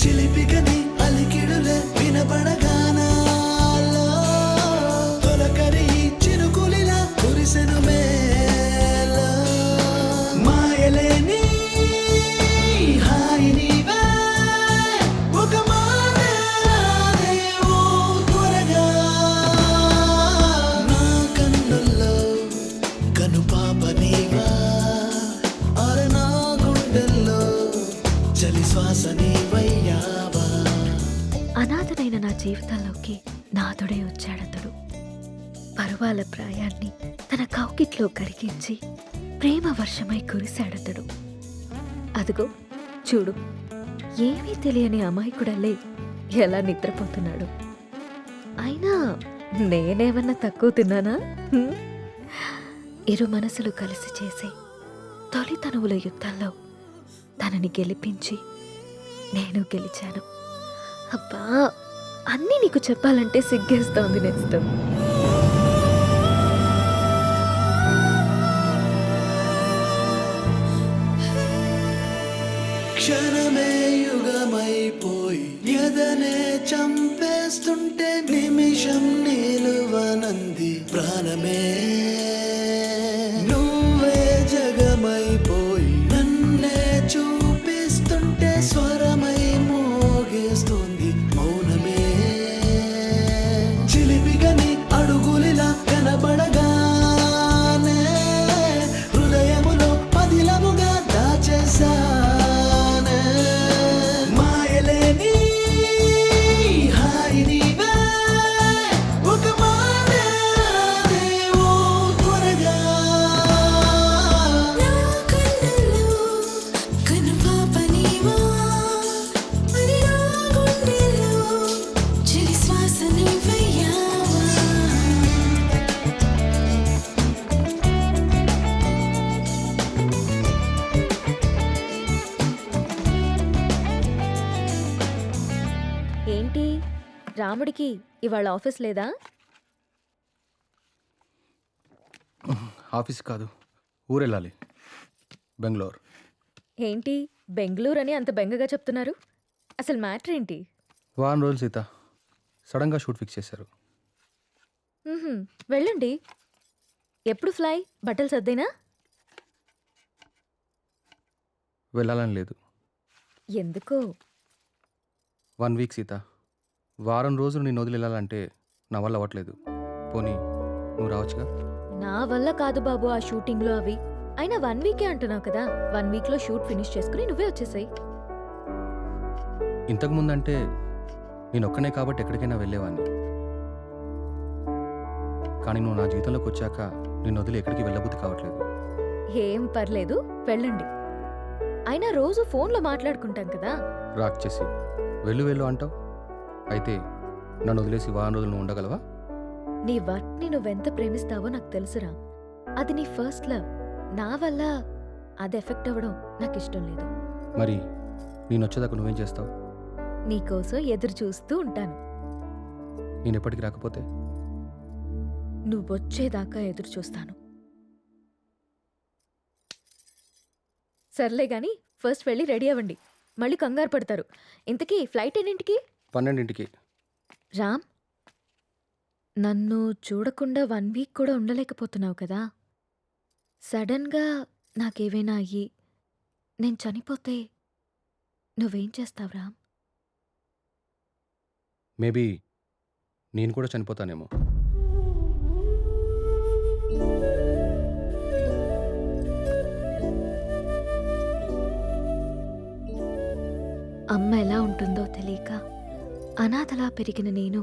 చిలిపికని అలికిడులే వినబడగానాలో తొలకరి చిరుకులిలా కురిసెను మేలో. మాయలేని హాయి నీవే, ఒక మాట రాదేవో త్వరగా. నా కన్నుల్లో కనుపాప నీవా, అరే నా గుండెల్లో చలి శ్వాస నీవయ్యావా. అనాథనైన నా జీవితంలోకి నాథుడే వచ్చాడతడు. పరువాల ప్రాయాన్ని తన కౌకిట్లో కరిగించి ప్రేమ వర్షమై కురిశాడతడు. అదిగో చూడు, ఏమీ తెలియని అమాయకుడల్లే ఎలా నిద్రపోతున్నాడు. అయినా నేనేమన్నా తక్కువ తిన్నానా? ఇరు మనసులు కలిసి చేసే తొలి తనువుల యుద్ధంలో తనని గెలిపించి నేను గెలిచాను. అబ్బా, అన్నీ నీకు చెప్పాలంటే సిగ్గేస్తోంది నేస్తం. క్షణమే యుగమైపోయి ఎదనే చంపేస్తుంటే నిమిషం నిలువనంది ప్రాణమే. నువ్వే జగమైపోయి నన్నే చూపిస్తుంటే స్వరమై మోగేస్తుంది మౌనమే. చిలిపిగని అడుగులిలా కనబడగానే హృదయములో పదిలముగా దాచేసానే. మాయలేని హాయి నీవే, ఒక మాట రాదేవో ఏంటి రాముడికి ఇవాళ ఆఫీస్ లేదా? ఆఫీస్ కాదు, ఊరెళ్ళాలి, బెంగళూరు. ఏంటి బెంగళూరు అని అంత బెంగగా చెప్తున్నారు? అసలు మ్యాటర్ ఏంటి? వారం రోజులు సీత, సడన్గా షూట్ ఫిక్స్ చేశారు. వెళ్ళండి. ఎప్పుడు ఫ్లై? బట్టలు సర్దేనా? వెళ్ళాలని లేదు. ఎందుకో? 1 వీక్ సీత, వారం రోజులు నేను వదిలి వెళ్ళాలంటే నా వల్ల అవ్వట్లేదు. పోనీ నువ్వు రావచ్చుగా? నా వల్ల కాదు బాబు ఆ షూటింగ్లో అవి. అయినా 1 వీకే అంటున్నావు కదా, 1 వీక్లో షూట్ ఫినిష్ చేసుకుని నువ్వే వచ్చేసాయి. ఇంతకుముందంటే నేను ఒక్కనే కాబట్టి ఎక్కడికైనా వెళ్ళేవాడిని. కానీ నువ్వు నా జీవితంలోకి వచ్చాక నిన్ను వదిలి ఎక్కడికి వెళ్ళబుద్ధి కావట్లేదు. ఏం పర్లేదు, వెళ్ళండి. అయినా రోజు ఫోన్లో మాట్లాడుకుంటాం కదా. రాక్ చేసి వెళ్ళు వెళ్ళు అంటావు. అయితే నన్ను వదిలేసి వారం రోజులు నువ్వు ఉండగలవా? నీ వర్క్ని నువ్వెంత ప్రేమిస్తావో నాకు తెలుసురా. అది నీ ఫస్ట్ లవ్. నా వల్ల అది ఎఫెక్ట్ అవ్వడం నాకు ఇష్టం లేదు. మరి నేను వచ్చేదాకా నువ్వేం చేస్తావు? నీకోసం ఎదురు చూస్తూ ఉంటాను. నేను ఎప్పటికి రాకపోతే? నువ్వొచ్చేదాకా ఎదురు చూస్తాను. సర్లే గాని ఫస్ట్ వెళ్ళి రెడీ అవ్వండి, మళ్ళీ కంగారు పడతారు. ఇంతకీ ఫ్లైట్ ఎన్నింటికి? 12ంటికి. రామ్, నన్ను చూడకుండా 1 వీక్ కూడా ఉండలేకపోతున్నావు కదా. సడన్గా నాకేవైనా అయ్యి నేను చనిపోతే నువ్వేం చేస్తావు రామ్? మేబీ నేను కూడా చనిపోతానేమో. అమ్మ ఎలా ఉంటుందో తెలియక అనాథలా పెరిగిన నేను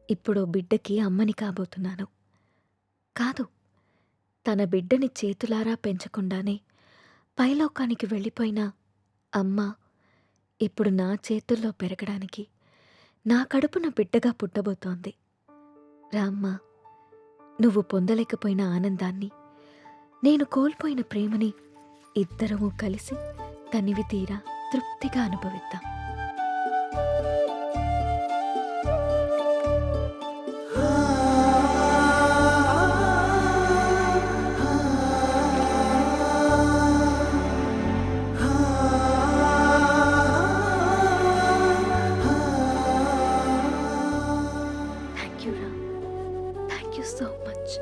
ఇప్పుడు బిడ్డకి అమ్మని కాబోతున్నాను. కాదు, తన బిడ్డని చేతులారా పెంచకుండానే పైలోకానికి వెళ్ళిపోయిన అమ్మ ఇప్పుడు నా చేతుల్లో పెరగడానికి నా కడుపున బిడ్డగా పుట్టబోతోంది. రామ్మ, నువ్వు పొందలేకపోయిన ఆనందాన్ని, నేను కోల్పోయిన ప్రేమని ఇద్దరము కలిసి తనివి తీరా తృప్తిగా అనుభవిద్దాం. Thank you Ram, thank you so much.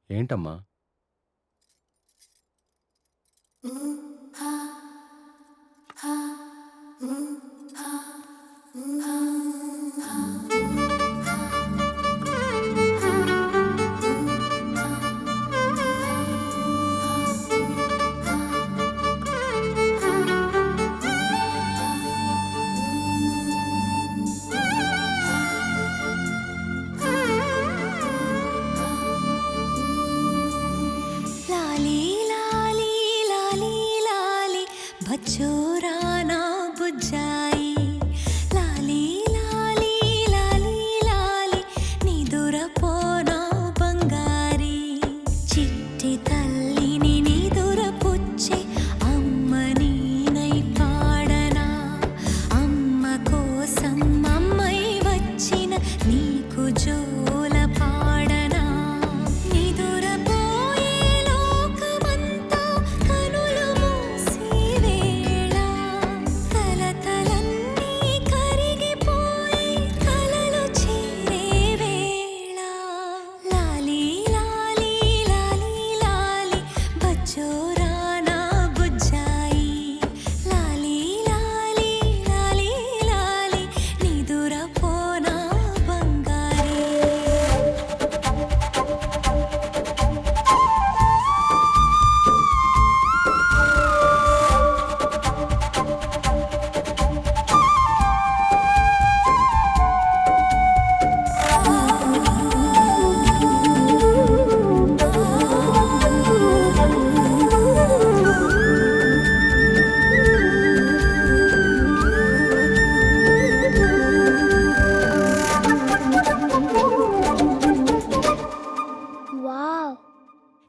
ఏంటమ్మా? లాలీ లాలీ లాలీ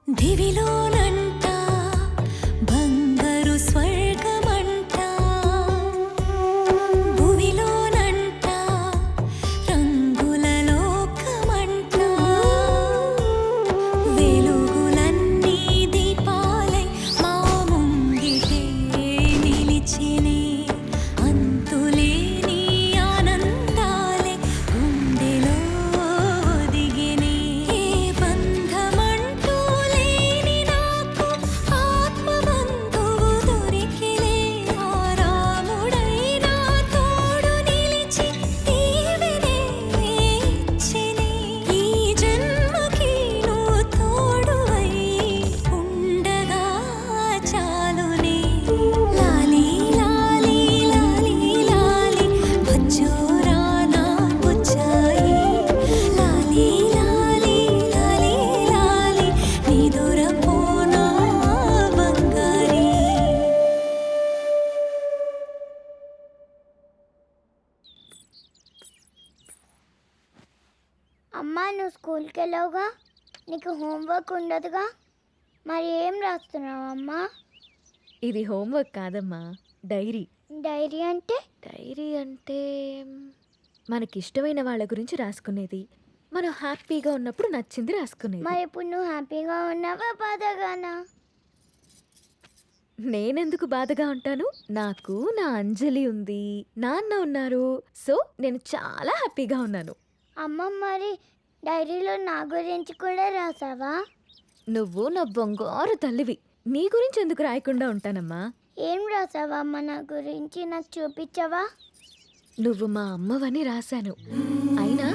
దివిలోనంట బంగారు స్వర్గమంట భువిలోనంట రంగుల లోకమంట వెలుగులన్నీ దీపాలై మా ముంగిటే నిలిచినే అంతులేని ఆనందాలే గుండెలో దిగినే ఏ బంధమంటూ లేని నాకు ఆత్మబంధువు దొరికిలే ఆ రాముడై నా తోడు నిలిచి దీవెనే ఇచ్చినే ఈ జన్మకి నువ్వు తోడువై ఉండగా చాలునే లాలీ లాలీ లాలీ లాలీ బచ్చోరా నా బుచ్చాయి లాలీ లాలీ లాలీ లాలీ నీ దూరపోనా బంగారీ. అమ్మా నువ్వు స్కూల్కి వెళ్ళావుగా, నీకు హోంవర్క్ ఉండదుగా, మరి ఏం రాస్తున్నావు అమ్మా? ఇది హోంవర్క్ కాదమ్మా, డైరీ. డైరీ అంటే? డైరీ అంటే మనకిష్టమైన వాళ్ళ గురించి రాసుకునేది, మనం హ్యాపీగా ఉన్నప్పుడు నచ్చింది రాసుకునేది. మరి ఇప్పుడు నువ్వు హ్యాపీగా ఉన్నావా బాధగానా? నేనెందుకు బాధగా ఉంటాను? నాకు నా అంజలి ఉంది, నాన్న ఉన్నారు, సో నేను చాలా హ్యాపీగా ఉన్నాను. అమ్మ మరి డైరీలో నా గురించి కూడా రాసావా? నువ్వు నా బంగారు తల్లివి, నీ గురించి ఎందుకు రాయకుండా ఉంటానమ్మా? ఏం రాసావా అమ్మ నా గురించి, నాకు చూపించవా? నువ్వు మా అమ్మవని రాశాను. అయినా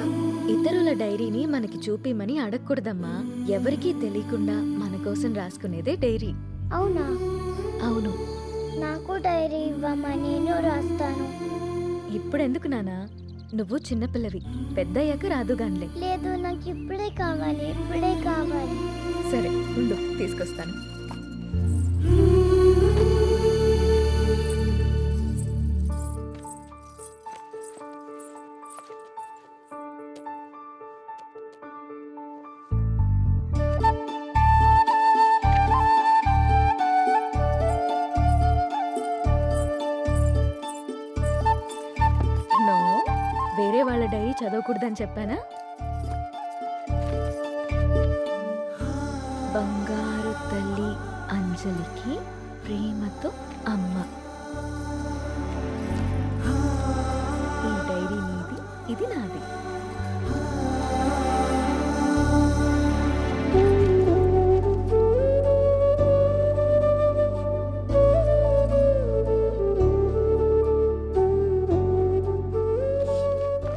ఇతరుల డైరీని మనకి చూపిమని అడగకూడదమ్మా. ఎవరికీ తెలియకుండా మన కోసం రాసుకునేదే డైరీ. అవునా? అవును. నాకు డైరీ ఇవ్వమ్మా, నేను రాస్తాను. ఇప్పుడెందుకు నానా? నువ్వు చిన్నపిల్లవి, పెద్దయ్యాక రాదుగాన్లే. లేదు, నాకు ఇప్పుడే కావాలి, ఇప్పుడే కావాలి. సరే ఉండు, తీసుకొస్తాను. నో, వేరే వాళ్ళ డైరీ చదవకూడదని చెప్పానా? బంగారు తల్లి అంజలికి ప్రేమతో అమ్మ. ఈ డైరీ నీది, ఇది నాది.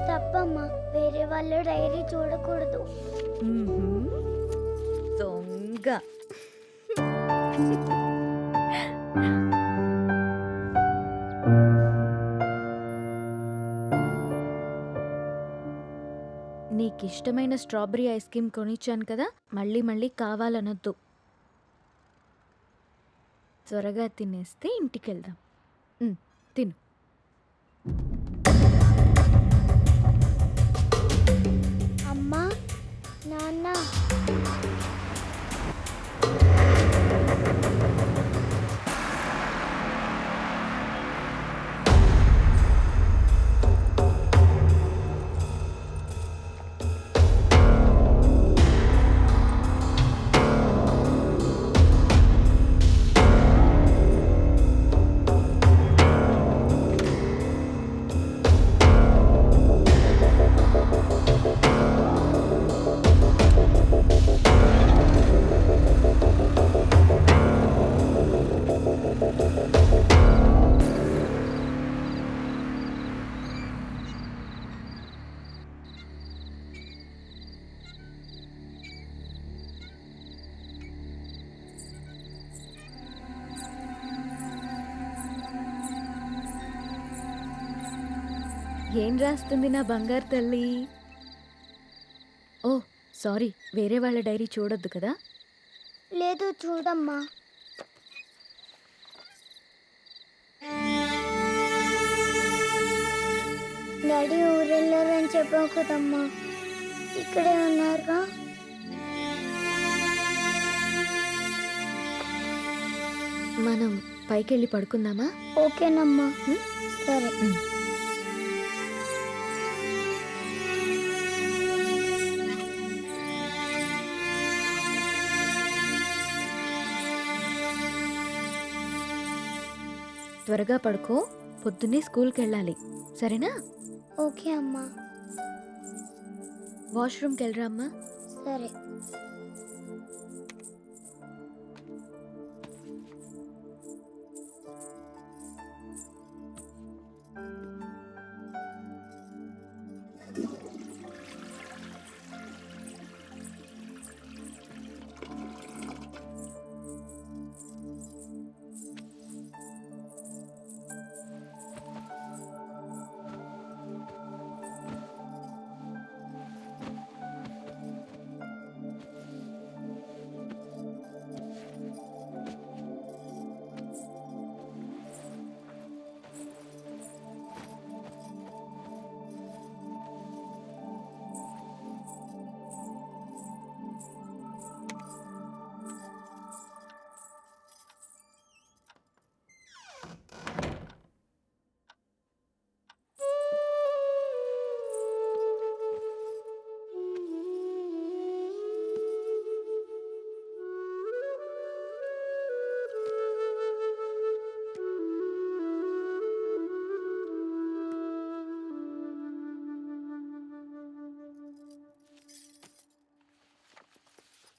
తప్పమ్మా, వేరే వాళ్ళ డైరీ చూడకూడదు. దొంగ. నీకిష్టమైన స్ట్రాబెరీ ఐస్ క్రీమ్ కొనిచ్చాను కదా, మళ్ళీ మళ్ళీ కావాలనొద్దు. త్వరగా తినేస్తే ఇంటికెళ్దాం. తిను. అమ్మా, నాన్న, ఏం రాస్తుంది నా బంగారు తల్లి? ఓ సారీ, వేరే వాళ్ళ డైరీ చూడొద్దు కదా. లేదు చూడమ్మా. డాడీ ఊరెళ్ళారని చెప్పావు కదమ్మా, ఇక్కడే ఉన్నారుగా. మనం పైకి వెళ్ళి పడుకుందామా? ఓకేనమ్మా. సరే. త్వరగా పడుకో, పొద్దున్నే స్కూల్కి వెళ్ళాలి, సరేనా? ఓకే అమ్మా. వాష్రూమ్కి వెళ్ళరా అమ్మా. సరే.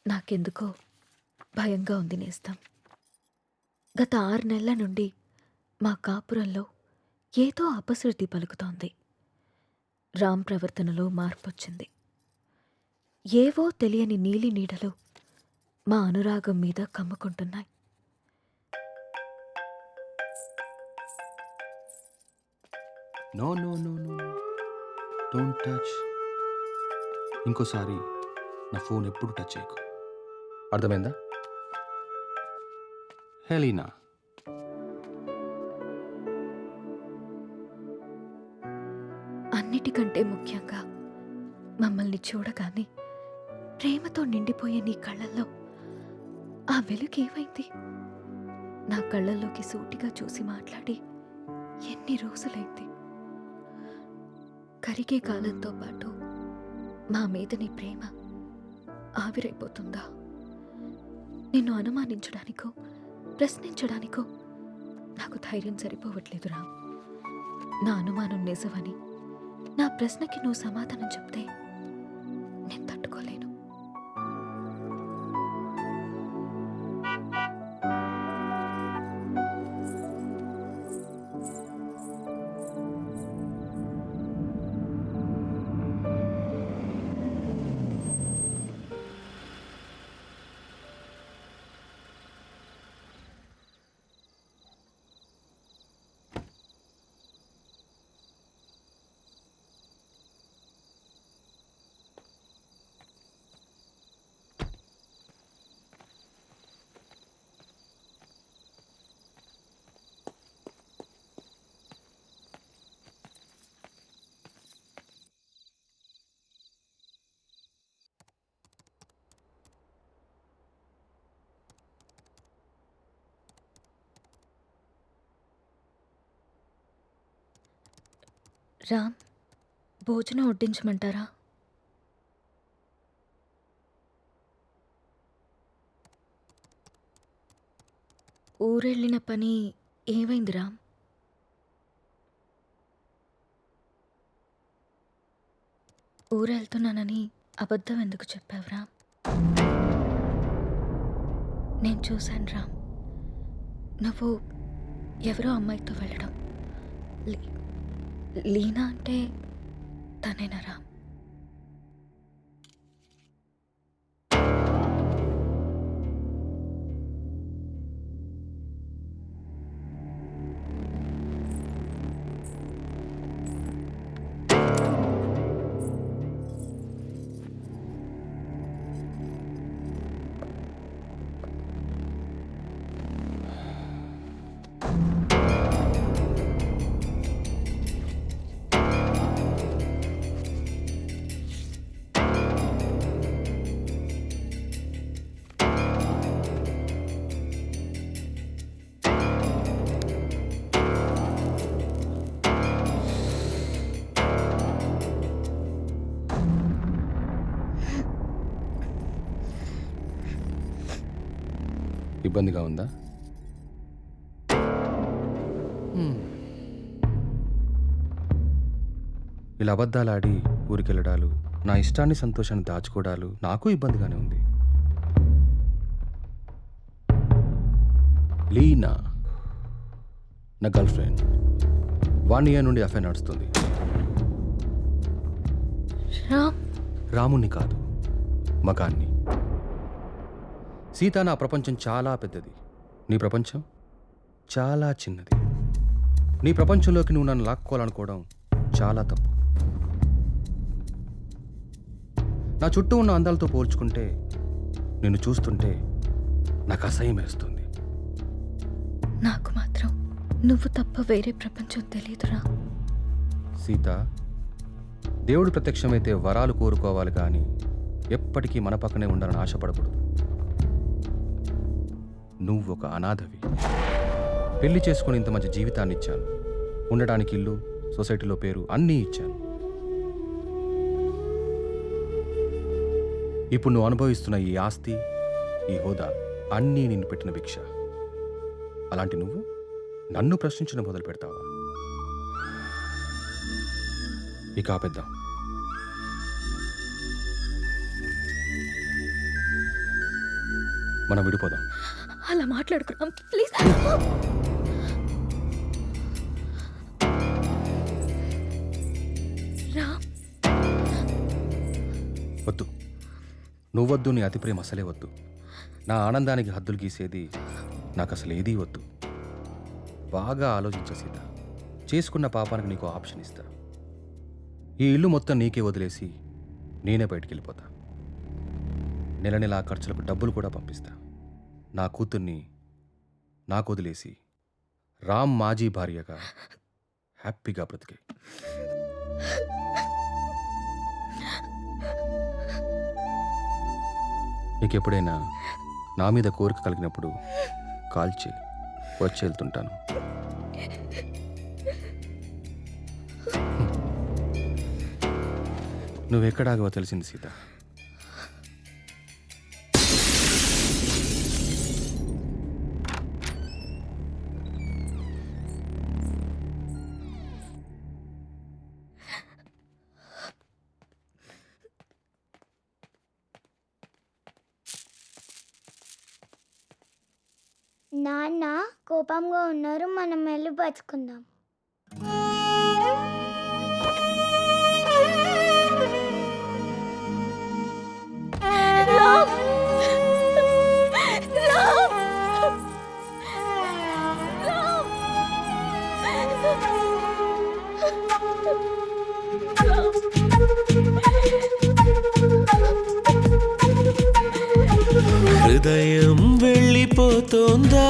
నాకెందుకో భయంగా ఉంది నేస్తం. గత 6 నెలల నుండి మా కాపురంలో ఏదో అపశృతి పలుకుతోంది. రామ్ ప్రవర్తనలో మార్పొచ్చింది. ఏవో తెలియని నీలి నీడలు మా అనురాగం మీద కమ్ముకుంటున్నాయి. No no no no don't touch. ఇంకోసారి నా ఫోన్ ఎప్పుడు టచ్ చేయకు, అర్థమైందా? హెలీనా, అన్నిటికంటే ముఖ్యంగా మమ్మల్ని చూడగానే ప్రేమతో నిండిపోయే నీ కళ్ళల్లో ఆ వెలుగు ఏమైంది? నా కళ్ళల్లోకి సూటిగా చూసి మాట్లాడి ఎన్ని రోజులైంది? కరిగే కాలంతో పాటు మా మీద నీ ప్రేమ ఆవిరైపోతుందా? నిన్ను అనుమానించడానికో ప్రశ్నించడానికో నాకు ధైర్యం సరిపోవట్లేదు రామ్. నా అనుమానం నిజమని, నా ప్రశ్నకి నువ్వు సమాధానం చెప్తే నేను తట్టుకోలేను. రామ్, భోజనం వడ్డించమంటారా? ఊరెళ్ళిన పని ఏమైంది రామ్? ఊరెళ్తున్నానని అబద్ధం ఎందుకు చెప్పావు రామ్? నేను చూశాను రామ్, నువ్వు ఎవరో అమ్మాయితో వెళ్ళడం. లీనా అంటే తనేనా రామ్? ఇబ్బందిగా ఉందా? ఇలా అబద్ధాలాడి ఊరికెళ్ళడాలు, నా ఇష్టాన్ని సంతోషాన్ని దాచుకోవడాలు నాకు ఇబ్బందిగానే ఉంది. లీనా నా గర్ల్ ఫ్రెండ్, 1 year నుండి అఫైర్ నడుస్తుంది. రాముణ్ణి కాదు, మగాన్ని. సీత, నా ప్రపంచం చాలా పెద్దది, నీ ప్రపంచం చాలా చిన్నది. నీ ప్రపంచంలోకి నువ్వు నన్ను లాక్కోవాలనుకోవడం చాలా తప్పు. నా చుట్టూ ఉన్న అందాలతో పోల్చుకుంటే నిన్ను చూస్తుంటే నాకు అసహ్యం వేస్తుంది. నాకు మాత్రం నువ్వు తప్ప వేరే ప్రపంచం తెలియదురా. సీత, దేవుడు ప్రత్యక్షమైతే వరాలు కోరుకోవాలి కానీ ఎప్పటికీ మన పక్కనే ఉండాలని ఆశపడకూడదు. నువ్వు ఒక అనాథవి. పెళ్లి చేసుకుని ఇంత మంచి జీవితాన్ని ఇచ్చాను, ఉండడానికి ఇల్లు, సొసైటీలో పేరు అన్నీ ఇచ్చాను. ఇప్పుడు నువ్వు అనుభవిస్తున్న ఈ ఆస్తి, ఈ హోదా అన్నీ నిన్ను పెట్టిన భిక్ష. అలాంటి నువ్వు నన్ను ప్రశ్నించడం మొదలు పెడతావా? ఇక ఆపేద్దాం. మనం విడిపోదాం. అలా మాట్లాడుకున్నాం ప్లీజ్. రామ్, వద్దు, నువ్వొద్దు, నీ అతి ప్రేమ అసలే వద్దు. నా ఆనందానికి హద్దులు గీసేది నాకు అసలు ఏదీ వద్దు. బాగా ఆలోచించే సీత, చేసుకున్న పాపానికి నీకు ఆప్షన్ ఇస్తా. ఈ ఇల్లు మొత్తం నీకే వదిలేసి నేనే బయటికి వెళ్ళిపోతా. నెల నెల ఖర్చులకు డబ్బులు కూడా పంపిస్తా. నా కూతుర్ని నాకు వదిలేసి రామ్ మాజీ భార్యగా హ్యాపీగా బ్రతికే. నీకు ఎప్పుడైనా నా మీద కోరిక కలిగినప్పుడు కాల్ చేయి, వచ్చి వెళ్తుంటాను. నువ్వెక్కడాగవో తెలిసింది సీత. నాన్న కోపంగా ఉన్నారు, మనం వెళ్ళి పచ్చుకుందాం. హృదయం వెళ్ళిపోతోందా,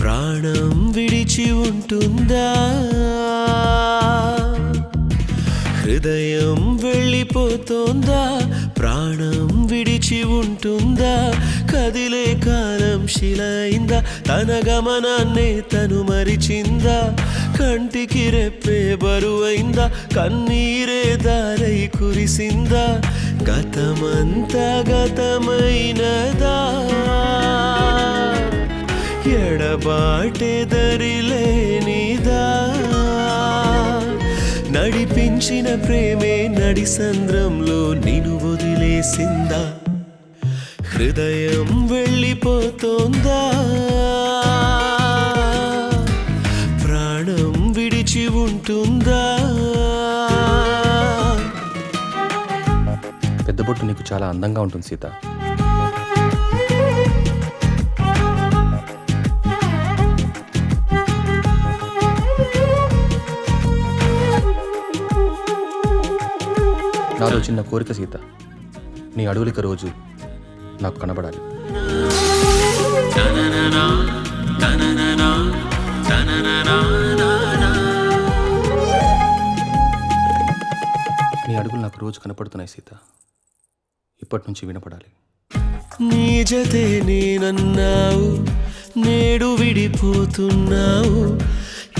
ప్రాణం విడిచి ఉంటుందా? హృదయం వెళ్ళిపోతోందా, ప్రాణం విడిచి ఉంటుందా? కదిలే కాలం శిలైందా, తన గమనాన్నే తను మరిచిందా? కంటికి రెప్పే బరువైందా, కన్నీరే దారై కురిసిందా? గతమంతా గతమైనదా, ఎడబాటే దరిలేనిదా? నడిపించిన ప్రేమే నడి సంద్రంలో నిన్ను వదిలేసిందా? హృదయం వెళ్ళిపోతోందా, ప్రాణం విడిచి ఉంటుందా? పెద్ద బొట్టు నీకు చాలా అందంగా ఉంటుంది సీత. నాలో చిన్న కోరిక సీత, నీ అడవులిక రోజు నాకు కనబడాలి. నీ అడుగులు నాకు రోజు కనపడుతున్నాయి సీత, ఇప్పటి నుంచి వినపడాలి. నీ జతే నేనన్నావు, నేడు విడిపోతున్నావు.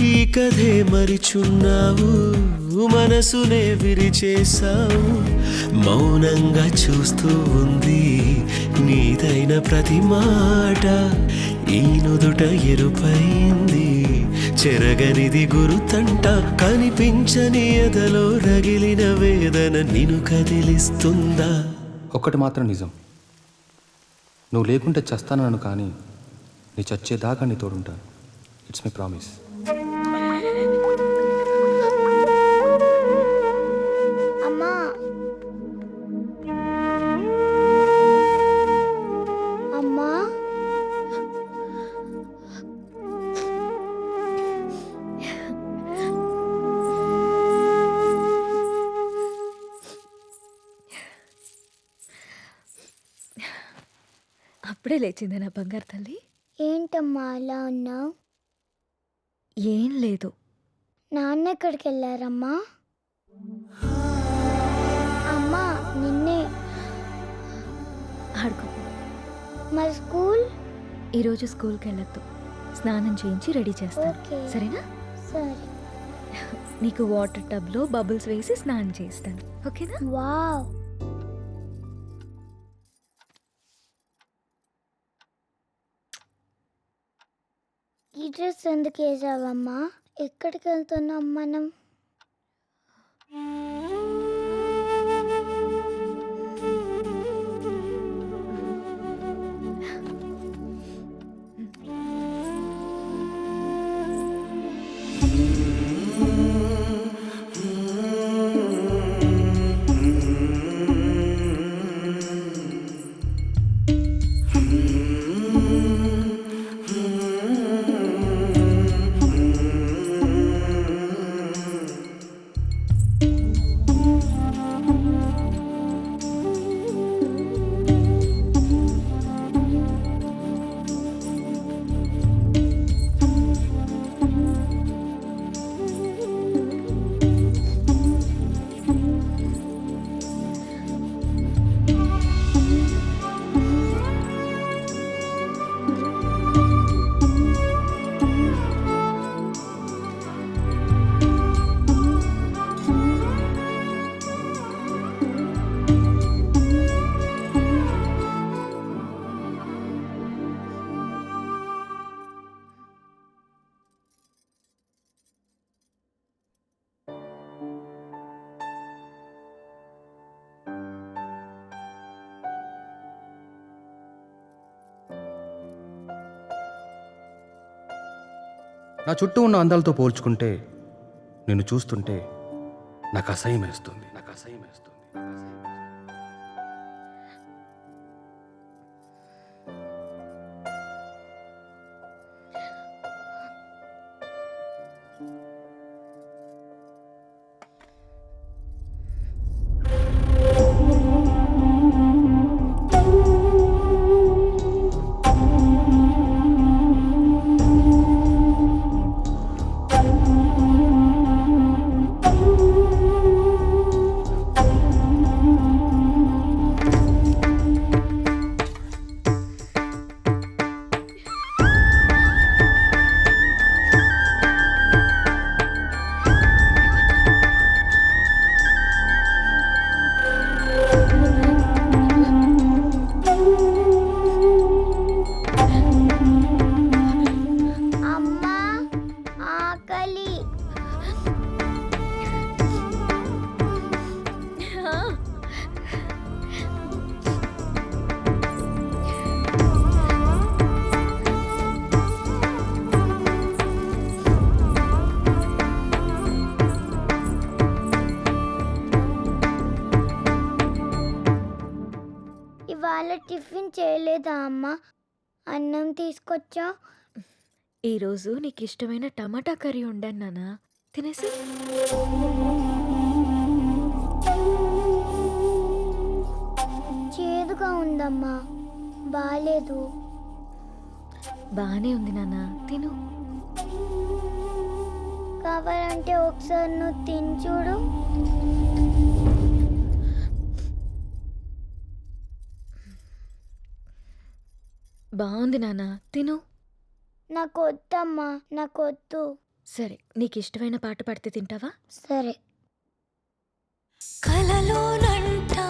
ఈ కథే మరిచున్నావు, మనసునే విరిచేశావు. మౌనంగా చూస్తూ ఉంది. నీదైన ప్రతి మాట ఈ నుదుట ఎరుపైంది. చెరగనిది గురుతంట, కనిపించని ఎదలో రగిలిన వేదన నిన్ను కదిలిస్తుందా? ఒక్కటి మాత్రం నిజం, నువ్వు లేకుంటే చస్తానను, కానీ నీ చచ్చేదాకా నీ తోడుంటాను. It's my promise. అమ్మా అమ్మా అప్పుడే లేచిందా నా బంగారు తల్లి? ఏంటమ్మా అలా ఉన్నావు? ఏం లేదు. నాన్న ఎక్కడికి వెళ్ళారమ్మా? అమ్మా నిన్నే. ఆడుకో. మరి స్కూల్? ఈరోజు స్కూల్కి వెళ్ళొద్దు. స్నానం చేయించి రెడీ చేస్తాను, ఓకే. సరేనా? సరే. నీకు వాటర్ టబ్లో బబుల్స్ వేసి స్నానం చేస్తాను, ఓకేనా? వావ్. ఈ డ్రెస్ ఎందుకు వేసావమ్మా? ఎక్కడికి వెళ్తున్నాం మనం? నా చుట్టూ ఉన్న అందాలతో పోల్చుకుంటే నిన్ను చూస్తుంటే నాకు అసహ్యం వేస్తుంది. అమ్మా ఆకలి. ఇవాళ టిఫిన్ చేయలేదా అమ్మా? అన్నం తీసుకొచ్చా. ఈరోజు నీకు ఇష్టమైన టమాటా కర్రీ వండాను నాన్న, తినేసి. చేదుగా ఉందమ్మా, బాలేదు. బానే ఉంది నాన్న, తిను. కావాలంటే ఒకసారి నువ్వు తిని చూడు. బాగుంది నాన్న, తిను. నాకు వద్దమ్మా, నాకు వద్దు. సరే, నీకు ఇష్టమైన పాట పాడితే తింటావా? సరే. కలలోనంటా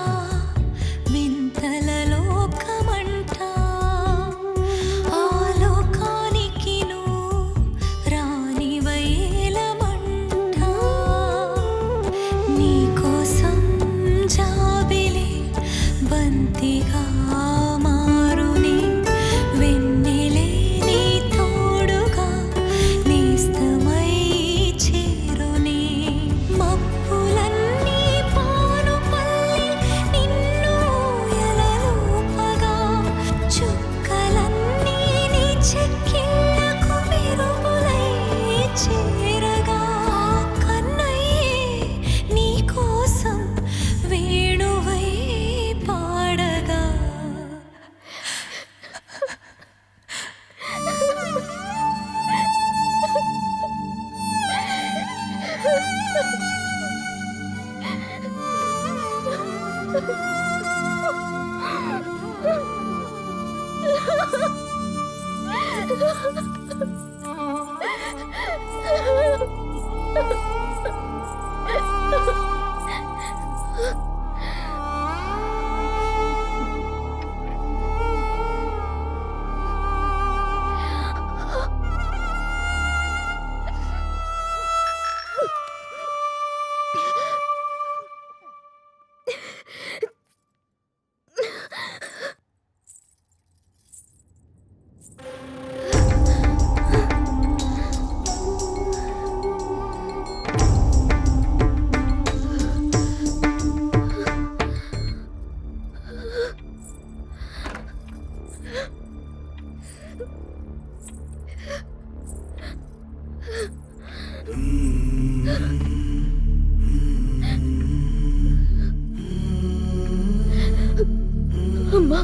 అమ్మా,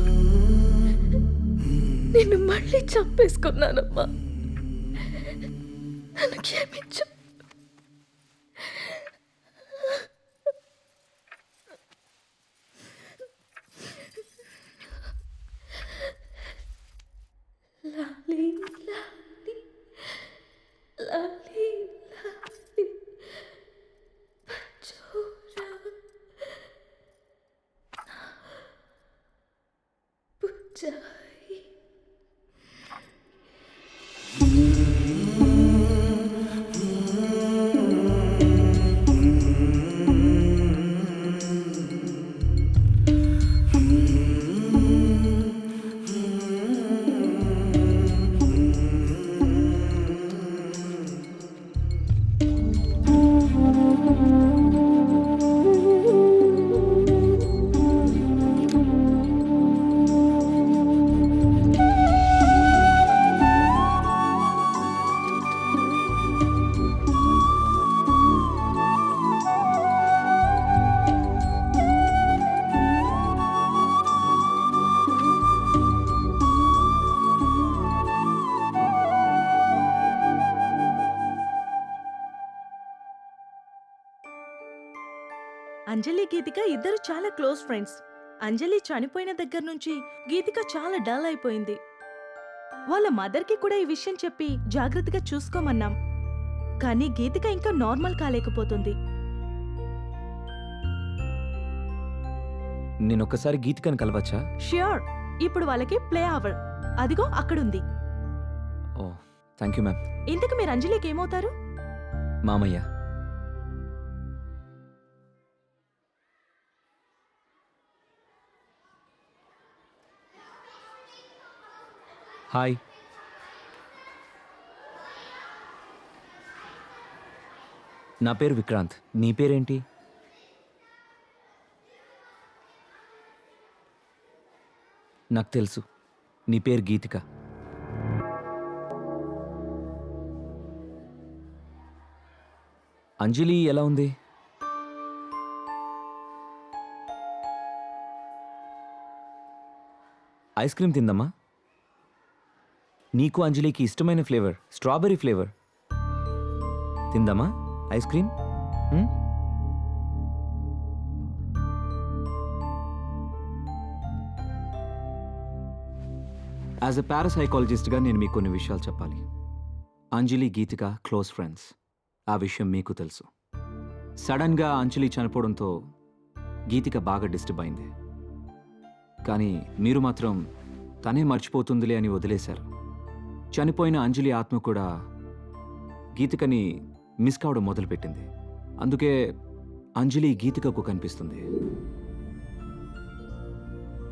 నిన్ను మళ్ళీ చంపేసుకున్నానమ్మా. నన్ను క్షమించు. లాలీ లాలీ లాలీ లాలీ పచోరా పుచ్చాయి. అంజలి గీతిక ఇద్దరు చాలా క్లోజ్ ఫ్రెండ్స్. అంజలి చనిపోయిన దగ్గర నుంచి గీతిక చాలా డల్ అయిపోయింది. వాళ్ళ మదర్కి కూడా ఈ విషయం చెప్పి జాగ్రత్తగా చూసుకోమన్నాం. కానీ గీతిక ఇంకా నార్మల్ కాలేకపోతుంది. నేనొక్కసారి గీతికను కలవచ్చా? ష్యూర్. ఇప్పుడు వాళ్ళకి ప్లే అవర్. అదిగో అక్కడుంది. ఓ థ్యాంక్ యూ మ్యామ్. ఇంతకు మీరు అంజలికి ఏమవుతారు? మామయ్య. హాయ్. నా పేరు విక్రాంత్. నీ పేరేంటి? నాకు తెలుసు, నీ పేరు గీతిక. అంజలి ఎలా ఉంది? ఐస్ క్రీమ్ తిందమ్మా. నీకు అంజలికి ఇష్టమైన ఫ్లేవర్ స్ట్రాబెర్రీ ఫ్లేవర్. తిందామా ఐస్ క్రీమ్? యాజ్ ఎ పారాసైకాలజిస్ట్గా నేను మీకు కొన్ని విషయాలు చెప్పాలి. Anjali Geethika close friends. ఆ విషయం మీకు తెలుసు. సడన్గా అంజలి చనిపోవడంతో గీతిక బాగా డిస్టర్బ్ అయింది. కానీ మీరు మాత్రం తనే మర్చిపోతుందిలే అని వదిలేశారు. చనిపోయిన అంజలి ఆత్మ కూడా గీతికని మిస్ కావడం మొదలుపెట్టింది. అందుకే అంజలి గీతికకు కనిపిస్తుంది.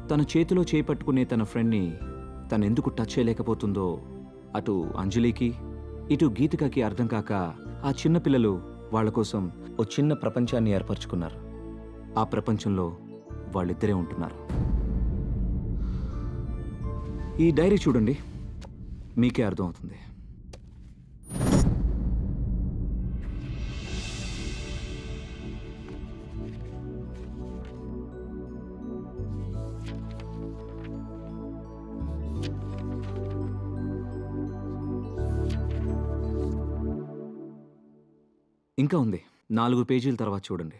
తన చేతిలో చేపట్టుకునే తన ఫ్రెండ్ని తనెందుకు టచ్ చేయలేకపోతుందో అటు అంజలికి ఇటు గీతికకి అర్థం కాక ఆ చిన్న పిల్లలు వాళ్ళ కోసం ఓ చిన్న ప్రపంచాన్ని ఏర్పరచుకున్నారు. ఆ ప్రపంచంలో వాళ్ళిద్దరే ఉంటున్నారు. ఈ డైరీ చూడండి, మీకే అర్థమవుతుంది. ఇంకా ఉంది, 4 పేజీల తర్వాత చూడండి.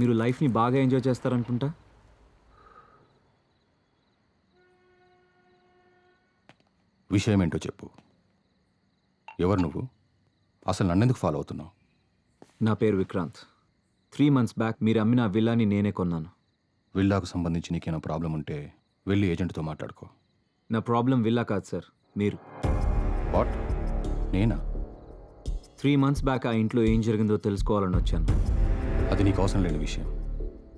మీరు లైఫ్ని బాగా ఎంజాయ్ చేస్తారనుకుంటా. విషయం ఏంటో చెప్పు. ఎవరు నువ్వు? అసలు నన్నెందుకు ఫాలో అవుతున్నావు? నా పేరు విక్రాంత్. 3 months బ్యాక్ మీరు అమ్మిన ఆ విల్లాని నేనే కొన్నాను. విల్లాకు సంబంధించి నీకేమైనా ప్రాబ్లం ఉంటే వెళ్ళి ఏజెంట్తో మాట్లాడుకో. నా ప్రాబ్లం విల్లా కాదు సార్, మీరు. వాట్? నేనా? 3 months బ్యాక్ ఆ ఇంట్లో ఏం జరిగిందో తెలుసుకోవాలని వచ్చాను. అది నీకు అవసరం లేని విషయం.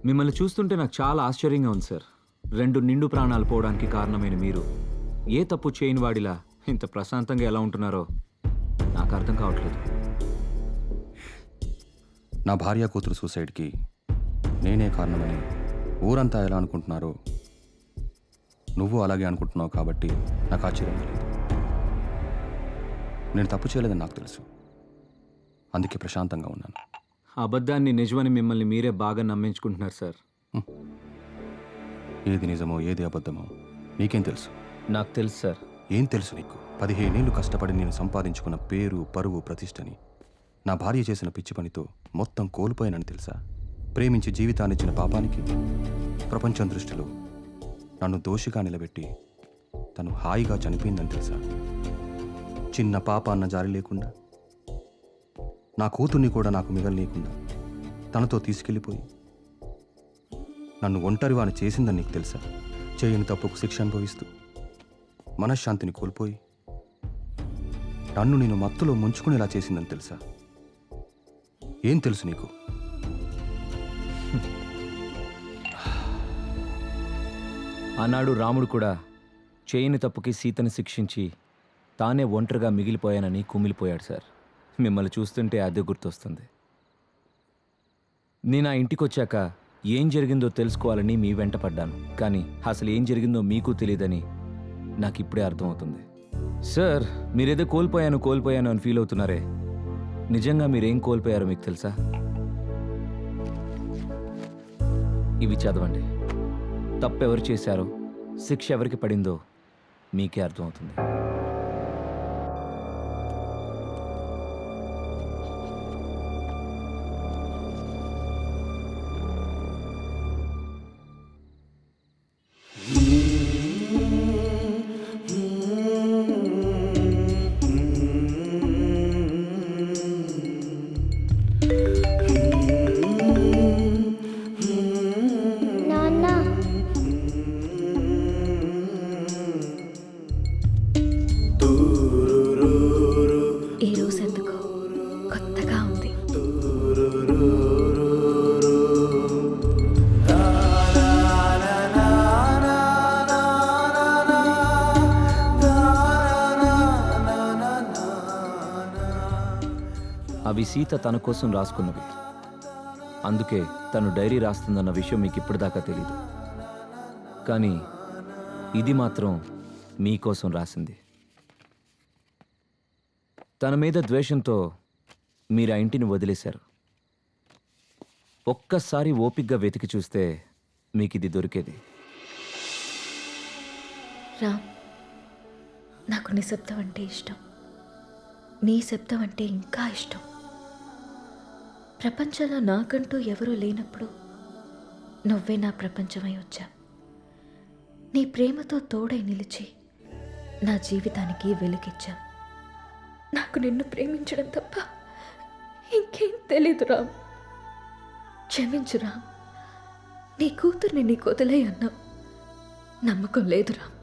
మిమ్మల్ని చూస్తుంటే నాకు చాలా ఆశ్చర్యంగా ఉంది సార్. 2 నిండు ప్రాణాలు పోవడానికి కారణమైన మీరు ఏ తప్పు చేయని వాడిలా ఇంత ప్రశాంతంగా ఎలా ఉంటున్నారో నాకు అర్థం కావట్లేదు. నా భార్య కూతురు సూసైడ్కి నేనే కారణమని ఊరంతా ఎలా అనుకుంటున్నారో నువ్వు అలాగే అనుకుంటున్నావు కాబట్టి నాకు ఆశ్చర్యం లేదు. నేను తప్పు చేయలేదని నాకు తెలుసు, అందుకే ప్రశాంతంగా ఉన్నాను. అబద్ధాన్ని నిజమని మిమ్మల్ని మీరే బాగా నమ్మించుకుంటున్నారు సార్. ఏది నిజమో ఏది అబద్ధమో నీకేం తెలుసు? నాకు తెలుసు సార్. ఏం తెలుసు నీకు? 15 ఏళ్ళు కష్టపడి నేను సంపాదించుకున్న పేరు, పరువు, ప్రతిష్టని నా భార్య చేసిన పిచ్చి పనితో మొత్తం కోల్పోయానని తెలుసా? ప్రేమించి జీవితాన్నిచ్చిన పాపానికి ప్రపంచం దృష్టిలో నన్ను దోషిగా నిలబెట్టి తను హాయిగా చనిపోయిందని తెలుసా? చిన్న పాప అన్న జారి లేకుండా, నా కూతుర్ని కూడా నాకు మిగలనీయకుండా తనతో తీసుకెళ్ళిపోయి నన్ను ఒంటరివాని చేసిందని నీకు తెలుసా? చేయని తప్పుకు శిక్ష అనుభవిస్తూ మనశ్శాంతిని కోల్పోయి నన్ను నేను మత్తులో ముంచుకునేలా చేసిందని తెలుసా? ఏం తెలుసు నీకు? ఆనాడు రాముడు కూడా చేయని తప్పుకి సీతని శిక్షించి తానే ఒంటరిగా మిగిలిపోయానని కుమిలిపోయాడు సార్. మిమ్మల్ని చూస్తుంటే అదే గుర్తొస్తుంది. నేను ఆ ఇంటికి వచ్చాక ఏం జరిగిందో తెలుసుకోవాలని మీ వెంట పడ్డాను. కానీ అసలు ఏం జరిగిందో మీకు తెలియదని నాకు ఇప్పుడే అర్థమవుతుంది. సార్, మీరేదో కోల్పోయాను అని ఫీల్ అవుతున్నారే, నిజంగా మీరేం కోల్పోయారో మీకు తెలుసా? ఇవి చదవండి. తప్పెవరు చేశారో, శిక్ష ఎవరికి పడిందో మీకే అర్థమవుతుంది. నాన్న ఈ రోజు ఎందుకో కొత్తగా ఉంది. అవి సీత తన కోసం రాసుకున్నవి. అందుకే తను డైరీ రాస్తుందన్న విషయం మీకు ఇప్పటిదాకా తెలీదు. కానీ ఇది మాత్రం మీకోసం రాసింది. తన మీద ద్వేషంతో మీరు ఆ ఇంటిని వదిలేశారు. ఒక్కసారి ఓపిగ్గా వెతికి చూస్తే మీకు ఇది దొరికేది. రామ్, నాకు నిశ్శబ్దం అంటే ఇష్టం. నీ శబ్దం అంటే ఇంకా ఇష్టం. ప్రపంచంలో నాకంటూ ఎవరూ లేనప్పుడు నువ్వే నా ప్రపంచమై వచ్చా. నీ ప్రేమతో తోడై నిలిచి నా జీవితానికి వెలుగిచ్చా. నాకు నిన్ను ప్రేమించడం తప్ప ఇంకేం తెలీదు రామ్. క్షమించు రామ్. నీ కూతుర్ని నీకు వదిలే అన్నావు. నమ్మకం లేదు రామ్.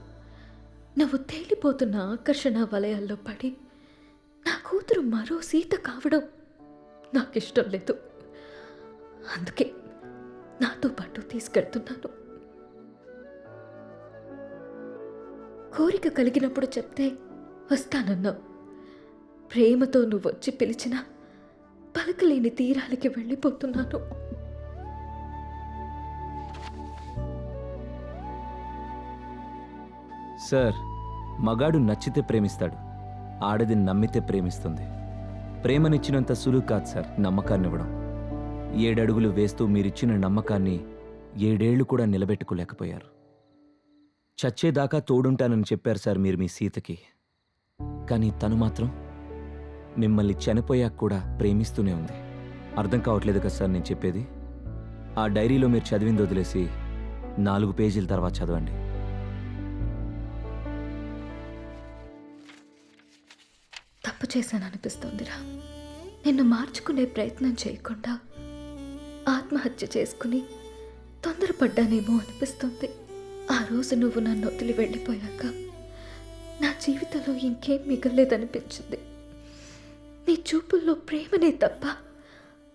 నువ్వు తేలిపోతున్న ఆకర్షణ వలయాల్లో పడి నా కూతురు మరో సీత కావడం నాకు ఇష్టం లేదు. అందుకే నాతో పాటు తీసుకెళ్తున్నాను. కోరిక కలిగినప్పుడు చెప్తే వస్తానన్నావు. ప్రేమతో నువ్వు వచ్చి పిలిచినా పలకలేని తీరాలకి వెళ్ళిపోతున్నాను. సార్, మగాడు నచ్చితే ప్రేమిస్తాడు, ఆడది నమ్మితే ప్రేమిస్తుంది. ప్రేమనిచ్చినంత సులువు కాదు సార్ నమ్మకాన్ని ఇవ్వడం. 7 అడుగులు వేస్తూ మీరిచ్చిన నమ్మకాన్ని 7 ఏళ్లు కూడా నిలబెట్టుకోలేకపోయారు. చచ్చేదాకా తోడుంటానని చెప్పారు సార్ మీరు మీ సీతకి. కానీ తను మాత్రం మిమ్మల్ని చనిపోయాక కూడా ప్రేమిస్తూనే ఉంది. అర్థం కావట్లేదు కదా సార్ నేను చెప్పేది? ఆ డైరీలో మీరు చదివింది వదిలేసి 4 పేజీల తర్వాత చదవండి. తప్పు చేశాను అనిపిస్తోందిరా. నిన్ను మార్చుకునే ప్రయత్నం చేయకుండా ఆత్మహత్య చేసుకుని తొందరపడ్డానేమో అనిపిస్తుంది. ఆ రోజు నువ్వు నన్ను వదిలి వెళ్ళిపోయాక నా జీవితంలో ఇంకేం మిగలేదనిపించింది. నీ చూపుల్లో ప్రేమనే తప్ప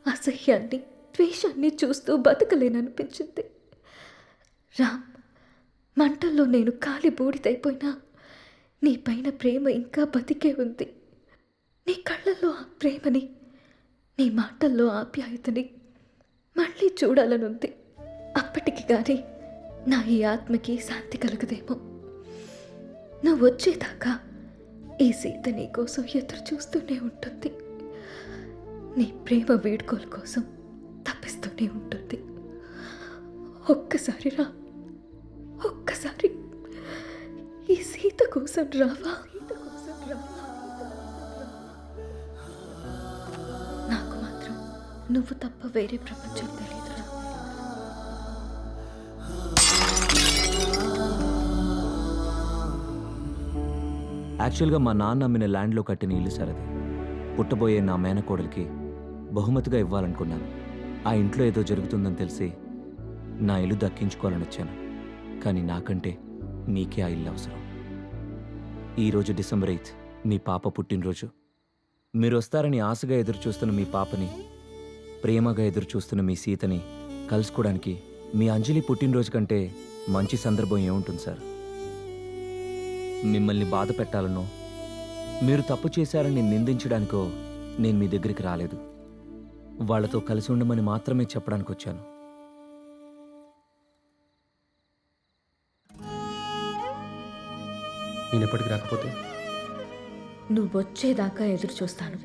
అసహ్యాన్ని, ద్వేషాన్ని చూస్తూ బతకలేననిపించింది. రామ్, మంటల్లో నేను కాలి బూడిదైపోయినా నీ పైన ప్రేమ ఇంకా బతికే ఉంది. నీ కళ్ళల్లో ఆ ప్రేమని, నీ మాటల్లో ఆప్యాయతని మళ్ళీ చూడాలనుంది. అప్పటికి కానీ నా ఈ ఆత్మకి శాంతి కలగదేమో. నువ్వు వచ్చేదాకా ఈ సీత నీ కోసం ఎదురు చూస్తూనే ఉంటుంది. నీ ప్రేమ వేడుకోల కోసం తప్పిస్తూనే ఉంటుంది. ఒక్కసారి రా, ఒక్కసారి ఈ సీత కోసం రావా? నాకు మాత్రం నువ్వు తప్ప వేరే ప్రపంచం తెలియదురా. యాక్చువల్గా మా నాన్న అమ్మిన ల్యాండ్లో కట్టిన ఇల్లు సార్ అది. పుట్టబోయే నా మేనకోడలికి బహుమతిగా ఇవ్వాలనుకున్నాను. ఆ ఇంట్లో ఏదో జరుగుతుందని తెలిసి నా ఇల్లు దక్కించుకోవాలని వచ్చాను. కానీ నాకంటే నీకే ఆ ఇల్లు అవసరం. ఈరోజు డిసెంబర్ 8 మీ పాప పుట్టినరోజు. మీరు వస్తారని ఆశగా ఎదురు చూస్తున్న మీ పాపని, ప్రేమగా ఎదురు చూస్తున్న మీ సీతని కలుసుకోవడానికి మీ అంజలి పుట్టినరోజు కంటే మంచి సందర్భం ఏముంటుంది సార్? మిమ్మల్ని బాధ పెట్టాలనో, మీరు తప్పు చేశారని నిందించడానికో నేను మీ దగ్గరికి రాలేదు. వాళ్లతో కలిసి ఉండమని మాత్రమే చెప్పడానికి వచ్చాను. నేను ఎప్పటికి రాకపోతే నువ్వు వచ్చేదాకా ఎదురు చూస్తాను.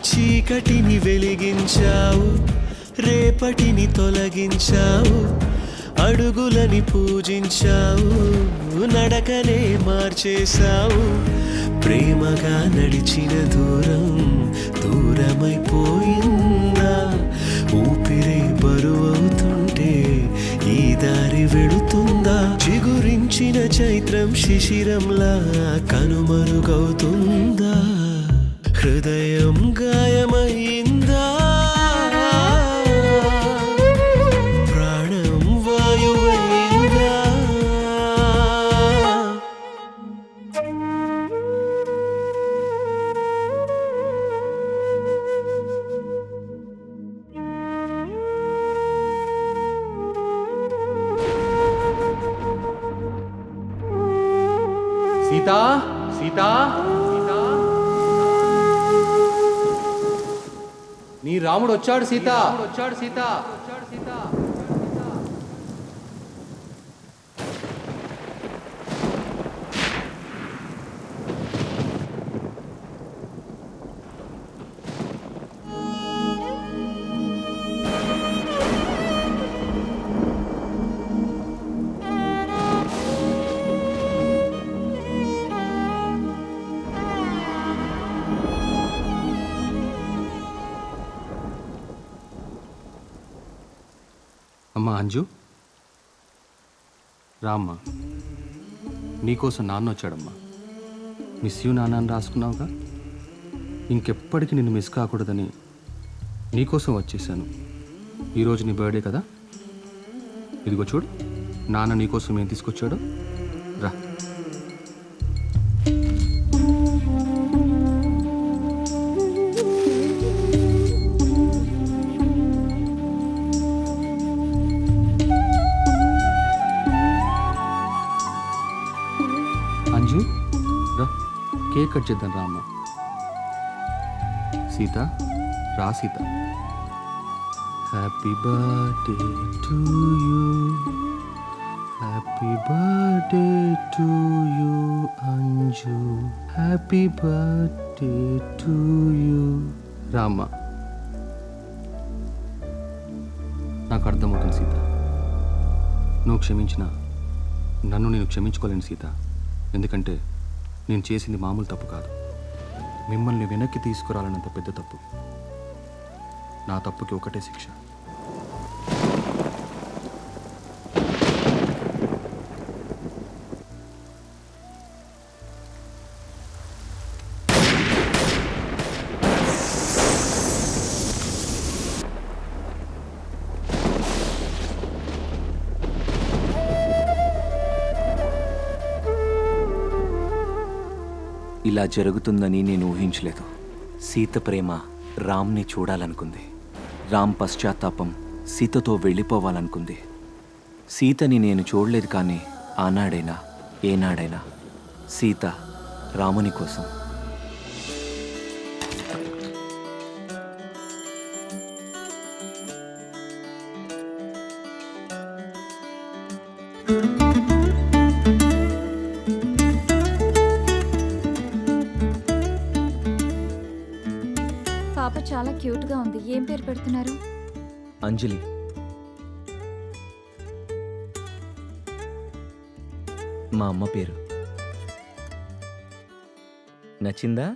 చీకటిని వెలిగించావు, రేపటిని తొలగించావు, అడుగులని పూజించావు, నడకనే మార్చేశావు. ప్రేమగా నడిచిన దూరం దూరమైపోయిందా? ఊపిరే బరువవుతుంటే ఈ దారి వెళుతుందా? చిగురించిన చైత్రం శిశిరంలా కనుమరుగవుతుందా? హృదయం గాయమైందా? ప్రాణం వాయువైందా? సీతా, సీతా, నీ రాముడు వచ్చాడు సీత, వచ్చాడు సీత. అమ్మా అంజు, రామ్మా. నీకోసం నాన్న వచ్చాడమ్మా. మిస్ యూ నాన్న అని రాసుకున్నావుగా. ఇంకెప్పటికీ నిన్ను మిస్ కాకూడదని నీకోసం వచ్చేసాను. ఈరోజు నీ బర్త్డే కదా, ఇదిగో చూడు నాన్న నీకోసం ఏం తీసుకొచ్చాడు. రా. అంజు రా, కేక్ కట్ చేద్దాం రా అమ్మ. సీత రా Sita. Happy birthday to you, happy birthday to you Anju, happy birthday to you. రామ్మ నాకు అర్థమవుతుంది సీత. నువ్వు క్షమించినా నన్ను నేను క్షమించుకోలేను సీత. ఎందుకంటే నేను చేసింది మామూలు తప్పు కాదు, మిమ్మల్ని వెనక్కి తీసుకురాలన్నంత పెద్ద తప్పు. నా తప్పుకి ఒకటే శిక్ష. ఇలా జరుగుతుందని నేను ఊహించలేదు. సీత ప్రేమ రామ్ని చూడాలనుకుంది. రామ్ పశ్చాత్తాపం సీతతో వెళ్ళిపోవాలనుకుంది. సీతని నేను చూడలేదు, కానీ ఆనాడైనా ఏనాడైనా సీత రాముని కోసం. పాప చాలా క్యూట్గా ఉంది. ఏం పేరు పెడుతున్నారు? అంజలి. మా అమ్మ పేరు. నచ్చిందా?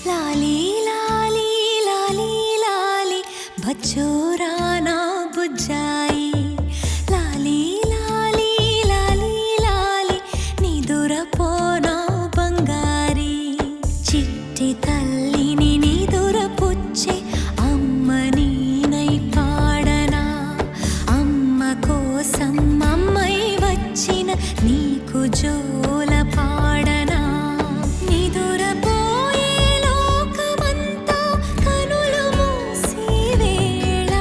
లాలీ లాలీ లాలీ లాలీ బచ్చోరానా బుజ్జాయి. లాలీ లాలీ లాలీ లాలీ నిదురపోనా బంగారి. చిట్టి తల్లిని నిదురపుచ్చే అమ్మని నై పాడనా. అమ్మ కోసం అమ్మై వచ్చిన నీకు జోల పాడనా. నిదురపోయే లోకమంతా కనులు మూసే వేళ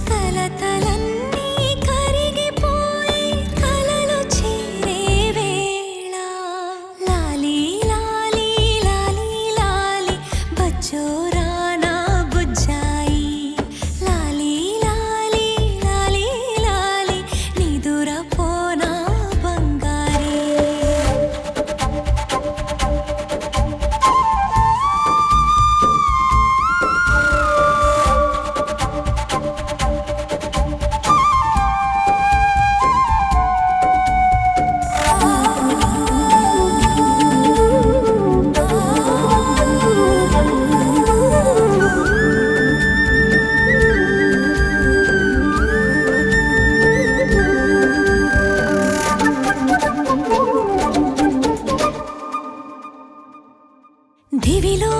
కలతలన్నీ కరిగిపోయి కలలు చేరే వేళ. లాలీ లాలీ లాలీ లాలీ బచ్చోరానా బుజ్జాయి. లాలీ లాలీ లాలీ లాలీ నిదురపోనా బంగారి. దివిలో